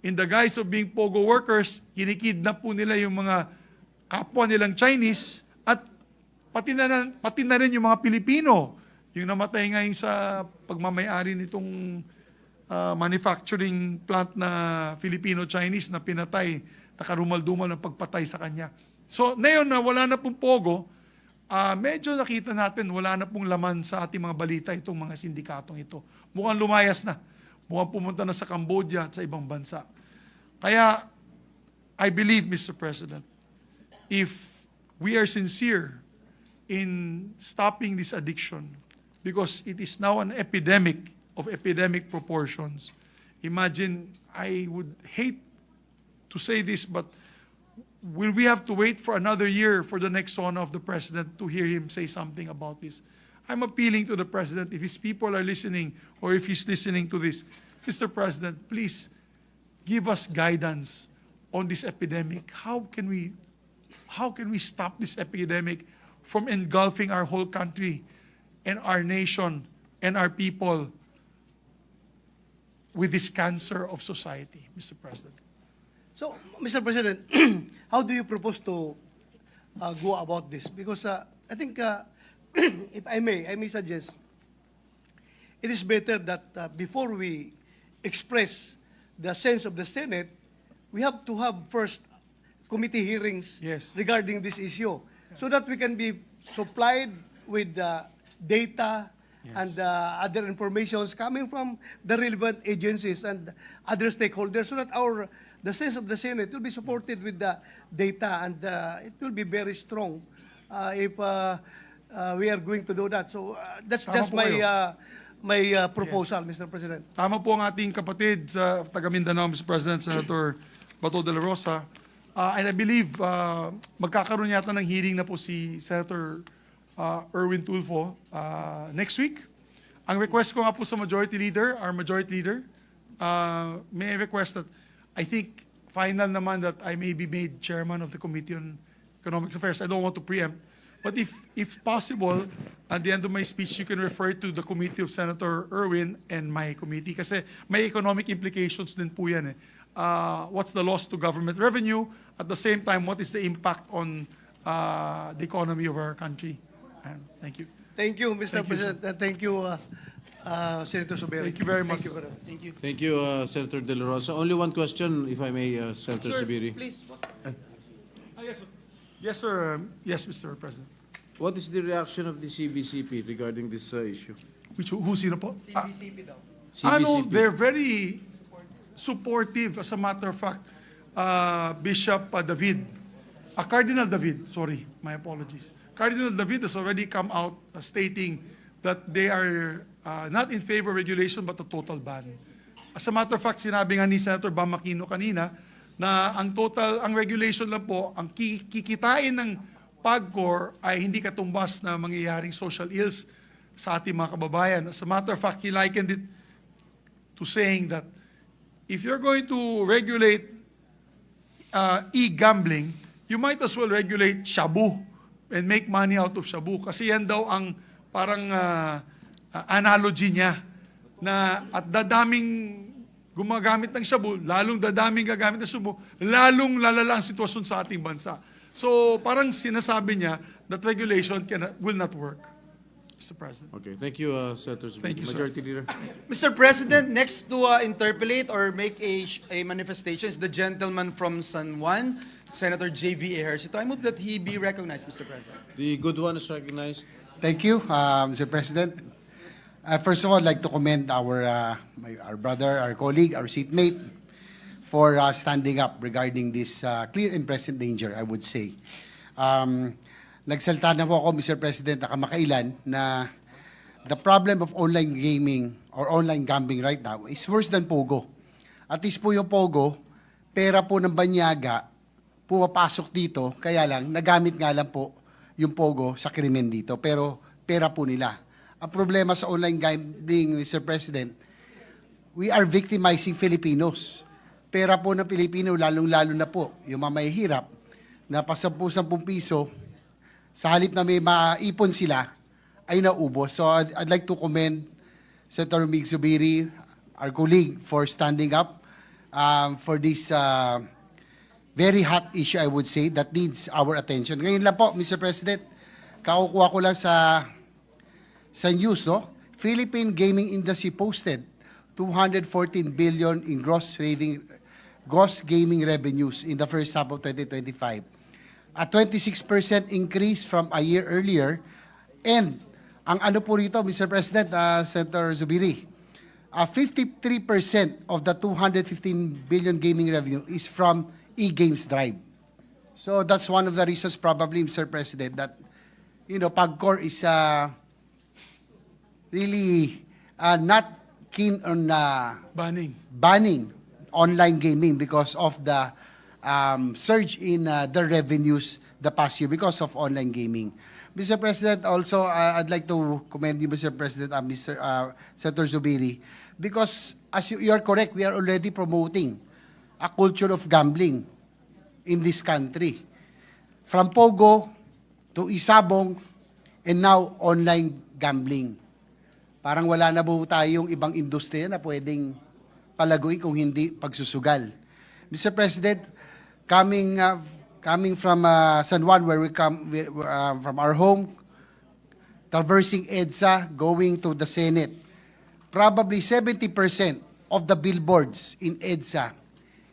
in the guise of being pogo workers, kinikidnap po nila yung mga kapwa nilang Chinese at pati na rin yung mga Pilipino, yung namatay ngayon sa pagmamayari nitong manufacturing plant na Filipino-Chinese na pinatay, nakarumal-dumal ng pagpatay sa kanya. So, ngayon na wala na pong pogo, medyo nakita natin wala na pong laman sa ating mga balita itong mga sindikatong ito. Mukhang lumayas na. Mukhang pumunta na sa Cambodia at sa ibang bansa. Kaya, I believe, Mr. President, if we are sincere in stopping this addiction, because it is now an epidemic of epidemic proportions. Imagine, I would hate to say this, but will we have to wait for another year for the next one of the president to hear him say something about this? I'm appealing to the president, if his people are listening or if he's listening to this, Mr. President, please give us guidance on this epidemic. How can we stop this epidemic from engulfing our whole country and our nation and our people with this cancer of society, Mr. President? So, Mr. President, how do you propose to go about this? Because I think, if I may suggest, it is better that before we express the sense of the Senate, we have to have first committee hearings Yes. regarding this issue, so that we can be supplied with data and other informations coming from the relevant agencies and other stakeholders, so that the sense of the Senate will be supported with the data, and it will be very strong if we are going to do that. So that's Tama just po kayo. my proposal, Mr. President. Tama po ang ating kapatid sa taga Mindanao, Mr. President, Senator Bato de la Rosa. And I believe magkakaroon yata ng hearing na po si Senator Erwin Tulfo next week. Ang request ko nga po sa Majority Leader, our Majority Leader, may I request that I think final naman that I may be made Chairman of the Committee on Economic Affairs. I don't want to preempt. But if possible, at the end of my speech, you can refer to the committee of Senator Erwin and my committee kasi may economic implications din po yan eh. What's the loss to government revenue? At the same time, what is the impact on the economy of our country? Thank you. Thank you, Mr. Thank you, President. Thank you, Senator Soberi. Thank you very much, Thank you, sir. Thank you. Thank you, Senator De La Rosa. Only one question, if I may, Senator Zubiri. Please. Yes, sir. Yes, sir. Yes, Mr. President. What is the reaction of the CBCP regarding this issue? Who sino po? CBCP daw. CBCP. They're very supportive. As a matter of fact, Bishop David, Cardinal David, sorry, my apologies. Cardinal David has already come out stating that they are not in favor of regulation but a total ban. As a matter of fact, sinabi nga ni Senator Bam Aquino kanina na ang regulation lang po, ang kikitain ng PAGCOR ay hindi katumbas na mangyayaring social ills sa ating mga kababayan. As a matter of fact, he likened it to saying that if you're going to regulate e-gambling, you might as well regulate shabu and make money out of shabu. Kasi yan daw ang parang analogy niya na at dadaming gumagamit ng shabu, lalong dadaming gagamit ng shabu, lalong lalala ang sitwasyon sa ating bansa. So parang sinasabi niya that regulation will not work, Mr. President. Okay, thank you, Senator Zubiri. Thank you, sir. Majority Leader. Mr. President, next to interpolate or make a manifestation is the gentleman from San Juan, Senator J.V. Ejercito. I move that he be recognized, Mr. President. The good one is recognized. Thank you, Mr. President. First of all, I'd like to commend our brother, our colleague, our seatmate for standing up regarding this clear and present danger, I would say. Nagsalta na po ako, Mr. President, na kamakailan na the problem of online gaming or online gambling right now is worse than Pogo. At least po yung Pogo, pera po ng banyaga, pumapasok dito, kaya lang, nagamit nga lang po yung Pogo sa krimen dito, pero pera po nila. Ang problema sa online gambling, Mr. President, we are victimizing Filipinos. Pera po ng Pilipino, lalong-lalo na po, yung mga mahihirap, na pa 10 piso, sa halip na may maipon sila, ay naubos. So I'd like to commend Senator Mig Zubiri, our colleague, for standing up for this very hot issue, I would say, that needs our attention. Ngayon lang po, Mr. President, kakukuha ko lang sa news, no? Philippine gaming industry posted 214 billion in gross gaming revenues in the first half of 2025. A 26% increase from a year earlier. And ang ano po rito, Mr. President, Senator Zubiri, 53% of the 215 billion gaming revenue is from e-games drive. So that's one of the reasons probably, Mr. President, that, PAGCOR is really not keen on banning online gaming because of the surge in the revenues the past year because of online gaming. Mr. President, also, I'd like to commend you, Mr. President, Mr. Senator Zubiri, because as you are correct, we are already promoting a culture of gambling in this country. From Pogo to Isabong and now online gambling. Parang wala na po tayong ibang industriya na pwedeng palaguin kung hindi pagsusugal. Mr. President, coming from San Juan, where we come from our home, traversing EDSA, going to the Senate, probably 70% of the billboards in EDSA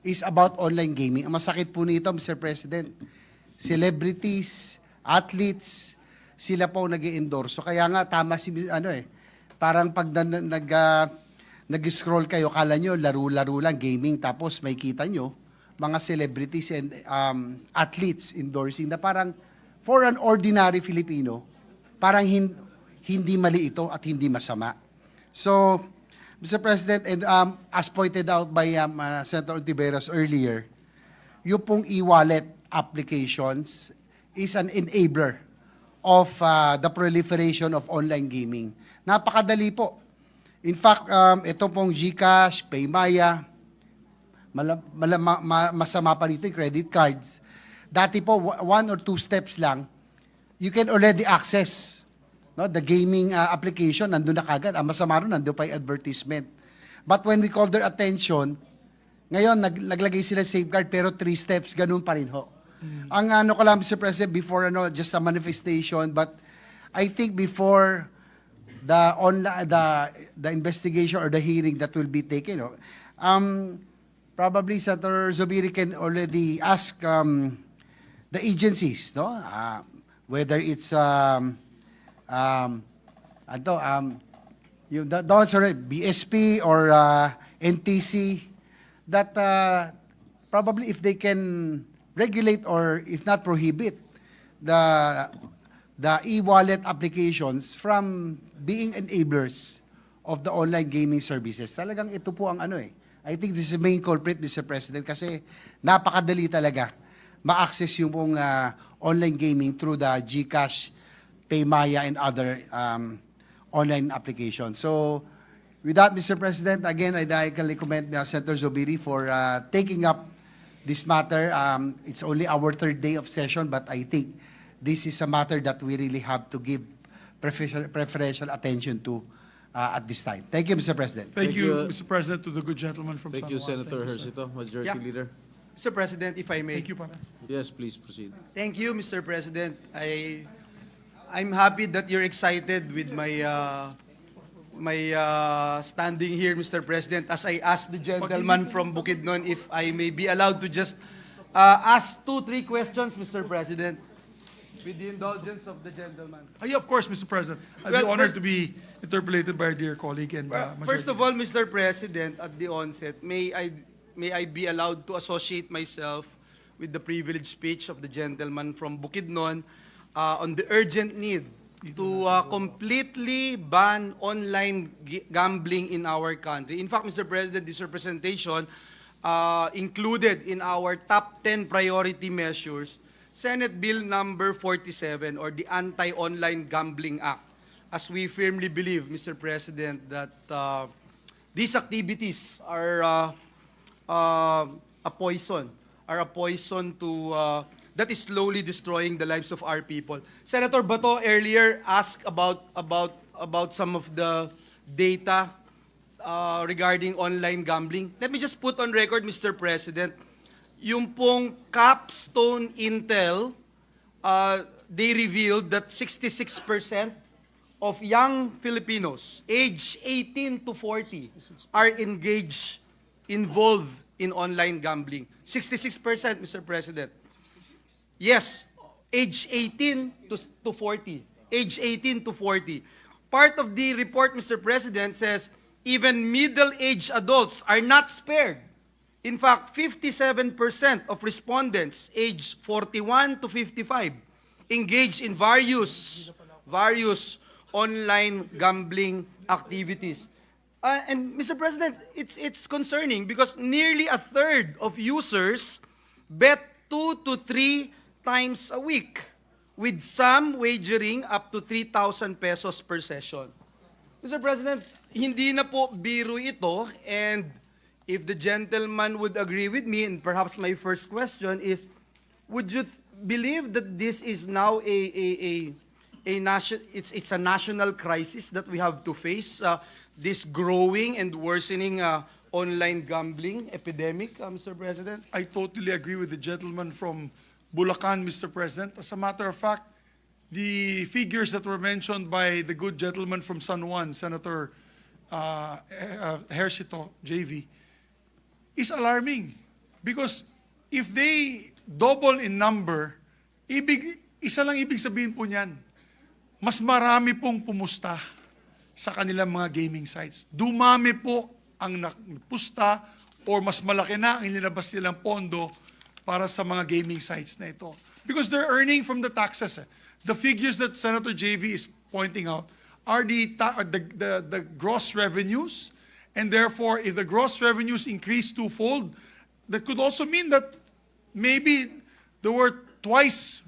is about online gaming. Ang masakit po nito, Mr. President, celebrities, athletes, sila po nag-i-endorse. So kaya nga, tama si, parang pag nag-scroll kayo, kala nyo, laro-laro lang, gaming, tapos may kita nyo, mga celebrities and athletes endorsing na parang for an ordinary Filipino, parang hindi mali ito at hindi masama. So, Mr. President, and as pointed out by Senator Ontiveros earlier, yung pong e-wallet applications is an enabler of the proliferation of online gaming. Napakadali po. In fact, ito pong GCash, Paymaya, masama pa rito yung credit cards. Dati po, 1 or 2 steps lang, you can already access the gaming application, nandun na kagad. Ang masama rin, nandun pa yung advertisement. But when we call their attention, ngayon, naglagay sila safeguard, pero 3 steps, ganun pa rin ho. Ang ano ko lang, Mr. President, before just a manifestation, but I think before the investigation or the hearing that will be taken, probably Senator Zubiri can already ask the agencies, whether it's BSP or NTC, that probably if they can regulate or if not prohibit the e-wallet applications from being enablers of the online gaming services. Talagang ito po ang I think this is the main culprit, Mr. President, kasi napakadali talaga ma-access yung pong online gaming through the GCash, Paymaya, and other online applications. So, with that, Mr. President, again, I can recommend Senator Zubiri for taking up this matter. It's only our 3rd day of session, but I think this is a matter that we really have to give preferential attention to at this time. Thank you, Mr. President. Thank you, Mr. President, to the good gentleman from Thank San you, Juan. Senator Thank you, sir. Hercito, Majority Yeah. Leader. Mr. President, if I may. Thank you, Pana. Yes, please proceed. Thank you, Mr. President. I'm happy that you're excited with my standing here, Mr. President, as I asked the gentleman from Bukidnon if I may be allowed to just ask 2-3 questions, Mr. President. With the indulgence of the gentleman. Yeah, of course, Mr. President. I'd be Well, honored first- to be interpolated by our dear colleague and First Majority of all, Mr. President, at the onset, may I be allowed to associate myself with the privileged speech of the gentleman from Bukidnon on the urgent need to completely ban online gambling in our country. In fact, Mr. President, this representation included in our top 10 priority measures Senate Bill number 47, or the Anti-Online Gambling Act, as we firmly believe, Mr. President, that these activities are a poison to that is slowly destroying the lives of our people. Senator Bato earlier asked about some of the data regarding online gambling. Let me just put on record, Mr. President, yung pong Capstone Intel, they revealed that 66% of young Filipinos aged 18 to 40 are involved in online gambling. 66%, Mr. President. Yes, age 18 to 40. Age 18 to 40. Part of the report, Mr. President, says even middle-aged adults are not spared. In fact, 57% of respondents aged 41 to 55 engaged in various online gambling activities. And Mr. President, it's concerning because nearly a third of users bet 2 to 3 times a week, with some wagering up to 3,000 pesos per session. Mr. President, hindi na po biro ito, and if the gentleman would agree with me, and perhaps my first question is, would you believe that this is now a national crisis that we have to face, this growing and worsening online gambling epidemic, Mr. President? I totally agree with the gentleman from Bulacan, Mr. President. As a matter of fact, the figures that were mentioned by the good gentleman from San Juan, Senator Hercito, JV, is alarming. Because if they double in number, isa lang ibig sabihin po niyan, mas marami pong pumusta sa kanilang mga gaming sites. Dumami po ang nagpusta or mas malaki na ang inilabas nilang pondo para sa mga gaming sites na ito. Because they're earning from the taxes. The figures that Senator JV is pointing out are the gross revenues, and therefore if the gross revenues increase twofold, that could also mean that maybe there were twice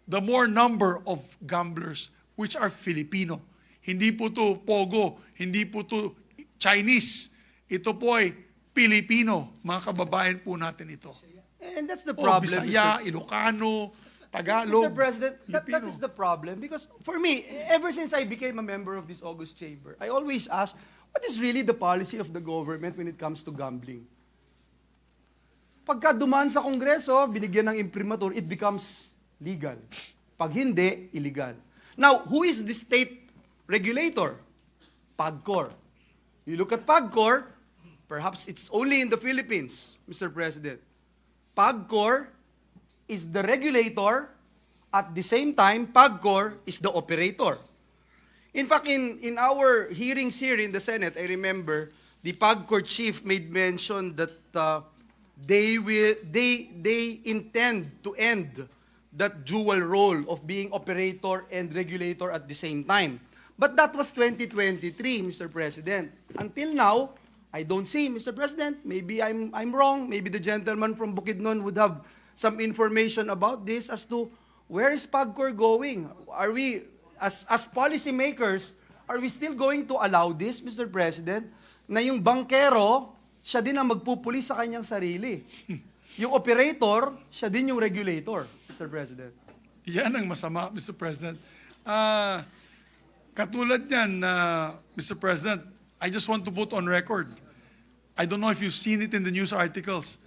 the more number of gamblers which are Filipino. Hindi po to Pogo, hindi po to Chinese. Ito po ay Pilipino, mga kababayan po natin ito. And that's the problem, Bisaya, Ilocano, Tagalog, Mr. President, that Filipino. is the problem. Because for me, ever since I became a member of this August Chamber, I always ask, what is really the policy of the government when it comes to gambling? Pagka dumaan sa Kongreso, binigyan ng imprimatur, it becomes legal. Pag hindi, illegal. Now, who is the state regulator? PAGCOR. You look at PAGCOR, perhaps it's only in the Philippines, Mr. President. PAGCOR is the regulator, at the same time, PAGCOR is the operator. In fact, in our hearings here in the Senate, I remember the PAGCOR chief made mention that they intend to end that dual role of being operator and regulator at the same time. But that was 2023, Mr. President. Until now, I don't see, Mr. President, maybe I'm wrong, maybe the gentleman from Bukidnon would have some information about this as to where is PAGCOR going? Are we, as policymakers, are we still going to allow this, Mr. President, na yung bankero, siya din ang magpupuli sa kanyang sarili. Yung operator, siya din yung regulator, Mr. President. Yan ang masama, Mr. President. Katulad yan, Mr. President, I just want to put on record, I don't know if you've seen it in the news articles,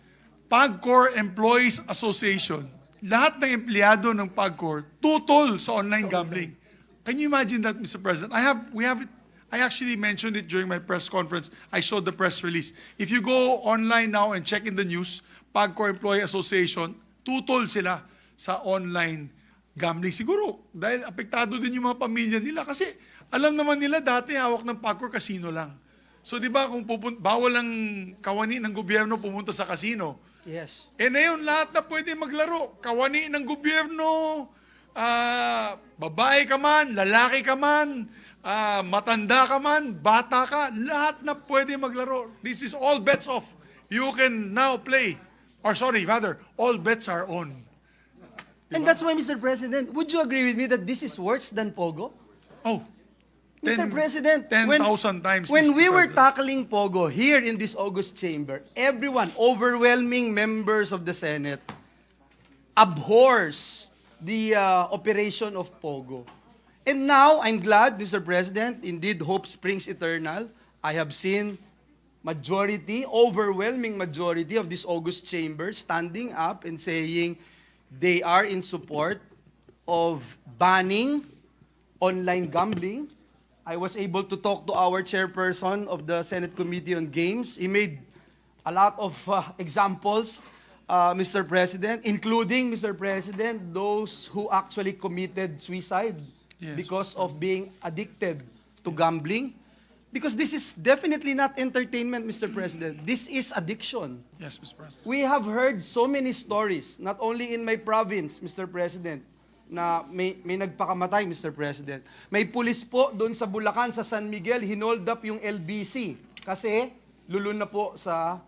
PAGCOR Employees Association, lahat ng empleyado ng PAGCOR, tutol sa online gambling. Can you imagine that, Mr. President? We have it. I actually mentioned it during my press conference. I showed the press release. If you go online now and check in the news, PAGCOR Employee Association, tutol sila sa online gambling. Siguro, dahil apektado din yung mga pamilya nila. Kasi alam naman nila dati hawak ng Pagcor casino lang. So di ba kung bawal ang kawani ng gobyerno pumunta sa casino. Yes. Ngayon lahat na pwede maglaro. Kawani ng gobyerno, babae ka man, lalaki ka man, matanda ka man, bata ka, lahat na pwede maglaro. This is all bets off. You can now play. Or sorry, rather, all bets are on. And that's why, Mr. President, would you agree with me that this is worse than Pogo? Oh, Mr. President, 10,000 times. when Mr. we were President. tackling Pogo here in this August chamber, everyone, overwhelming members of the Senate, abhors the operation of Pogo. And now, I'm glad, Mr. President, indeed, hope springs eternal. I have seen majority, overwhelming majority of this August chamber standing up and saying they are in support of banning online gambling. I was able to talk to our chairperson of the Senate Committee on Games. He made a lot of examples, Mr. President, including, Mr. President, those who actually committed suicide Yes, because of being addicted to gambling. Because this is definitely not entertainment, Mr. President. This is addiction. Yes, Mr. President. We have heard so many stories, not only in my province, Mr. President, na may nagpakamatay, Mr. President. May pulis po doon sa Bulacan, sa San Miguel, hinold up yung LBC kasi lulun na po sa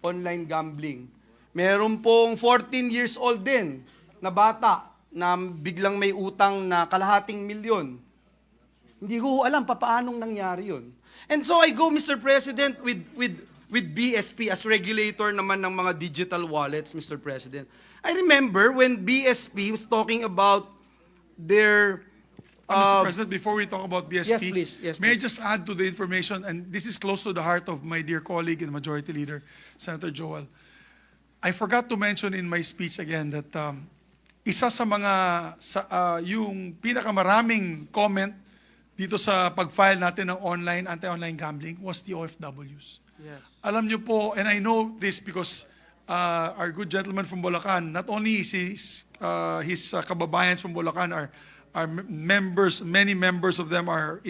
online gambling. Meron pong 14 years old din na bata na biglang may utang na kalahating milyon. Hindi ko alam paanong nangyari yun. And so I go, Mr. President, with BSP as regulator naman ng mga digital wallets, Mr. President. I remember when BSP was talking about their... Mr. President, before we talk about BSP, Yes, please. Yes, may I please. just add to the information, and this is close to the heart of my dear colleague and Majority Leader, Senator Joel. I forgot to mention in my speech again that isa sa mga, yung pinakamaraming comment dito sa pag-file natin ng online, anti-online gambling was the OFWs. Yes. Alam nyo po, and I know this because our good gentleman from Bulacan, not only is his kababayans from Bulacan are members, many members of them are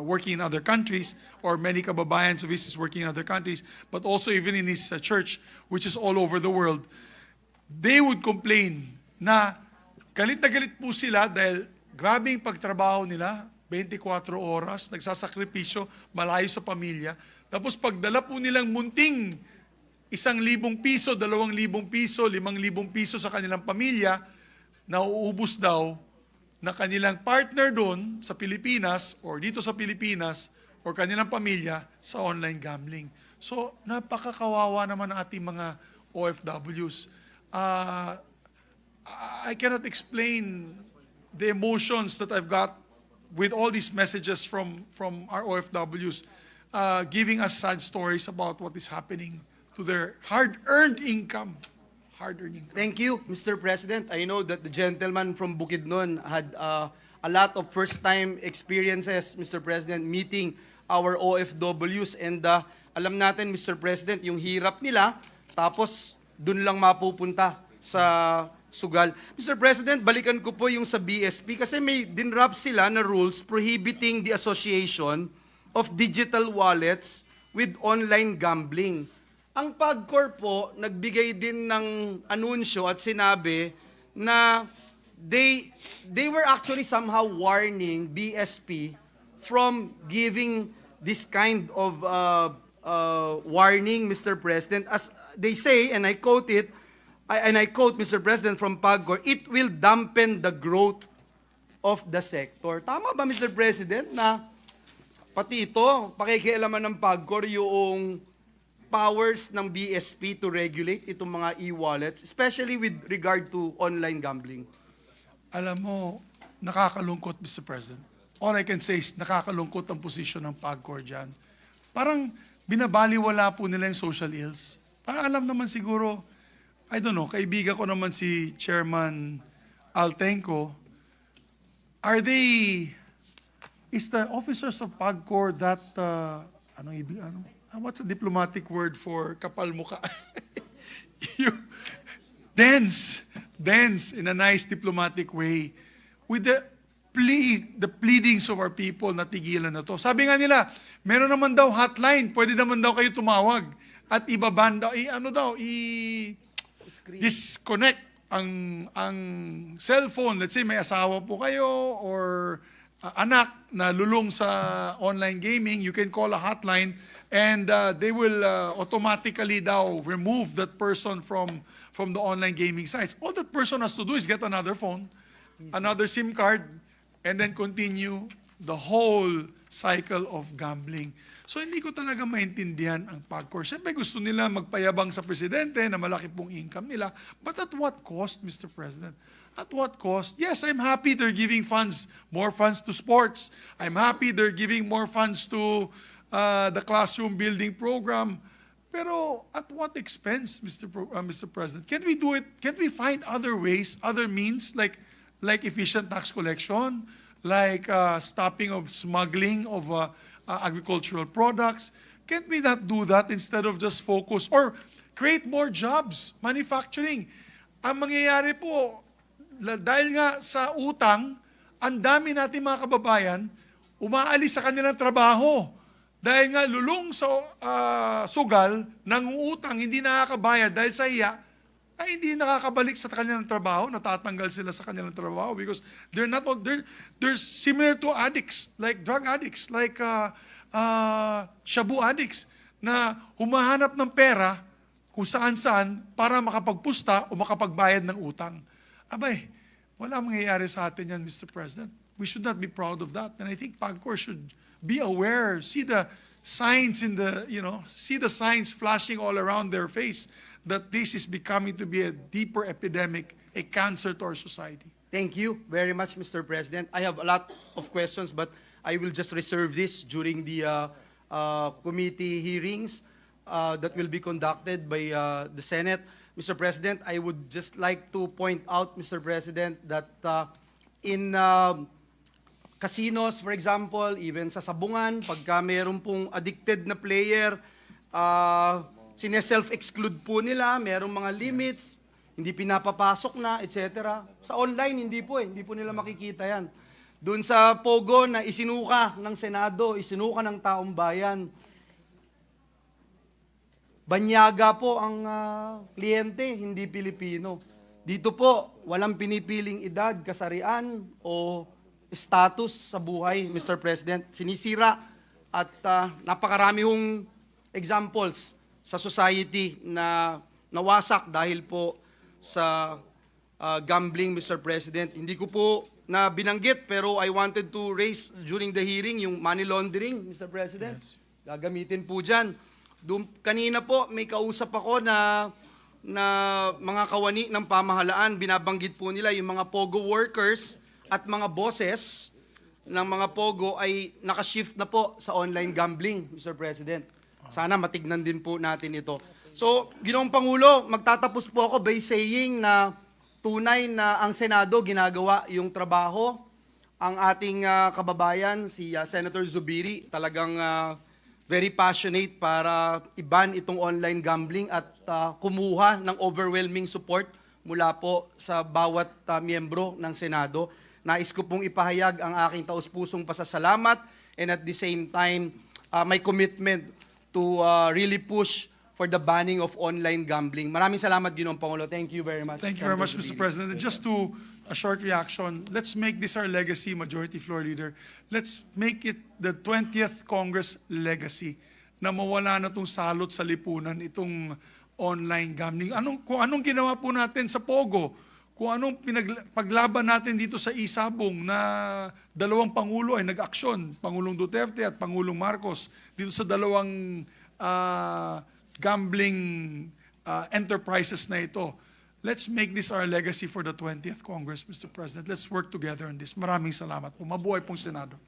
working in other countries, or many kababayans of his is working in other countries, but also even in his church, which is all over the world. They would complain na galit na galit po sila dahil grabe yung pagtrabaho nila, 24 oras, nagsasakripisyo, malayo sa pamilya. Tapos pagdala po nilang munting 1,000 piso, 2,000 piso, 5,000 piso sa kanilang pamilya, nauubos daw na kanilang partner doon sa Pilipinas or dito sa Pilipinas or kanilang pamilya sa online gambling. So, napakakawawa naman ang ating mga OFWs. I cannot explain the emotions that I've got with all these messages from our OFWs, giving us sad stories about what is happening to their hard-earned income. Hard-earned income. Thank you, Mr. President. I know that the gentleman from Bukidnon had a lot of first-time experiences, Mr. President, meeting our OFWs. And alam natin, Mr. President, yung hirap nila, tapos dun lang mapupunta sa sugal. Mr. President, balikan ko po yung sa BSP kasi may dinrap sila na rules prohibiting the association of digital wallets with online gambling. Ang Pagcor po, nagbigay din ng anunsyo at sinabi na they were actually somehow warning BSP from giving this kind of warning, Mr. President. As they say, and I quote it, Mr. President, from Pagcor, it will dampen the growth of the sector. Tama ba, Mr. President, na pati ito, pakikialaman ng Pagcor yung powers ng BSP to regulate itong mga e-wallets, especially with regard to online gambling? Alam mo, nakakalungkot, Mr. President. All I can say is nakakalungkot ang posisyon ng Pagcor dyan. Parang binabaliwala po nila yung social ills. Parang alam naman siguro, I don't know, kaibigan ko naman si Chairman Altenco, is the officers of Pagcor that, what's a diplomatic word for kapal mukha? Dense. dense in a nice diplomatic way with the pleadings of our people na tigilan na to. Sabi nga nila, meron naman daw hotline, pwede naman daw kayo tumawag at ibaban daw, disconnect ang cellphone. Let's say may asawa po kayo or anak na lulong sa online gaming, you can call a hotline and they will automatically daw remove that person from the online gaming sites. All that person has to do is get another phone, another SIM card, and then continue the whole cycle of gambling. So hindi ko talaga maintindihan ang PAGCOR. Siyempre gusto nila magpayabang sa presidente na malaki pong income nila. But at what cost, Mr. President? At what cost? Yes, I'm happy they're giving funds, more funds to sports. I'm happy they're giving more funds to the classroom building program. Pero at what expense, Mr. President? Can't we do it? Can't we find other ways, other means, like efficient tax collection, like stopping of smuggling of agricultural products? Can't we not do that instead of just focus or create more jobs, manufacturing? Ang mangyayari po, dahil nga sa utang, ang dami natin mga kababayan, umaalis sa kanilang trabaho. Dahil nga lulong sa sugal, nangungutang, hindi nakakabayad dahil sa iya, ay hindi nakakabalik sa kanilang trabaho, natatanggal sila sa kanilang trabaho because they're similar to addicts, like drug addicts, like shabu addicts, na humahanap ng pera kung saan-saan para makapagpusta o makapagbayad ng utang. Abay, wala mangyayari sa atin yan, Mr. President. We should not be proud of that. And I think PAGCOR should be aware, see the signs see the signs flashing all around their face that this is becoming to be a deeper epidemic, a cancer to our society. Thank you very much, Mr. President. I have a lot of questions, but I will just reserve this during the committee hearings that will be conducted by the Senate. Mr. President, I would just like to point out, Mr. President, that in casinos, for example, even sa sabungan, pagka meron pong addicted na player, sine-self-exclude po nila, merong mga limits, hindi pinapapasok na, etc. Sa online, hindi po nila makikita yan. Doon sa Pogo na isinuka ng Senado, isinuka ng taong bayan, banyaga po ang kliyente, hindi Pilipino. Dito po, walang pinipiling edad, kasarian, o status sa buhay, Mr. President. Sinisira at napakarami hong examples sa society na nawasak dahil po sa gambling, Mr. President. Hindi ko po na binanggit pero I wanted to raise during the hearing yung money laundering, Mr. President. Yes. Gagamitin po dyan. Kanina po may kausap ako na mga kawani ng pamahalaan, binabanggit po nila yung mga POGO workers at mga bosses ng mga POGO ay nakashift na po sa online gambling, Mr. President. Sana matignan din po natin ito. So, Ginoong Pangulo, magtatapos po ako by saying na tunay na ang Senado ginagawa yung trabaho. Ang ating kababayan, si Senator Zubiri, talagang very passionate para iban itong online gambling at kumuha ng overwhelming support mula po sa bawat miyembro ng Senado. Nais ko pong ipahayag ang aking taus-pusong pasasalamat and at the same time, my commitment to really push for the banning of online gambling. Maraming salamat, Ginoong Pangulo. Thank you very much. Thank you very much, Mr. President. And just to a short reaction, let's make this our legacy, Majority Floor Leader. Let's make it the 20th Congress legacy na mawala na itong salot sa lipunan, itong online gambling. Kung anong ginawa po natin sa Pogo, kung anong paglaban natin dito sa Isabong na dalawang Pangulo ay nag-aksyon, Pangulong Duterte at Pangulong Marcos, dito sa dalawang gambling enterprises na ito. Let's make this our legacy for the 20th Congress, Mr. President. Let's work together on this. Maraming salamat po. Mabuhay pong Senado.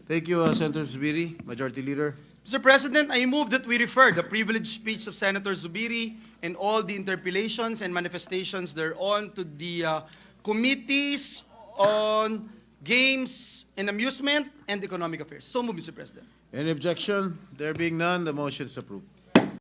Thank you, Senator Zubiri, Majority Leader. Mr. President, I move that we refer the privileged speech of Senator Zubiri and all the interpellations and manifestations thereon to the committees on games and amusement and economic affairs. So move, Mr. President. Any objection? There being none, the motion is approved.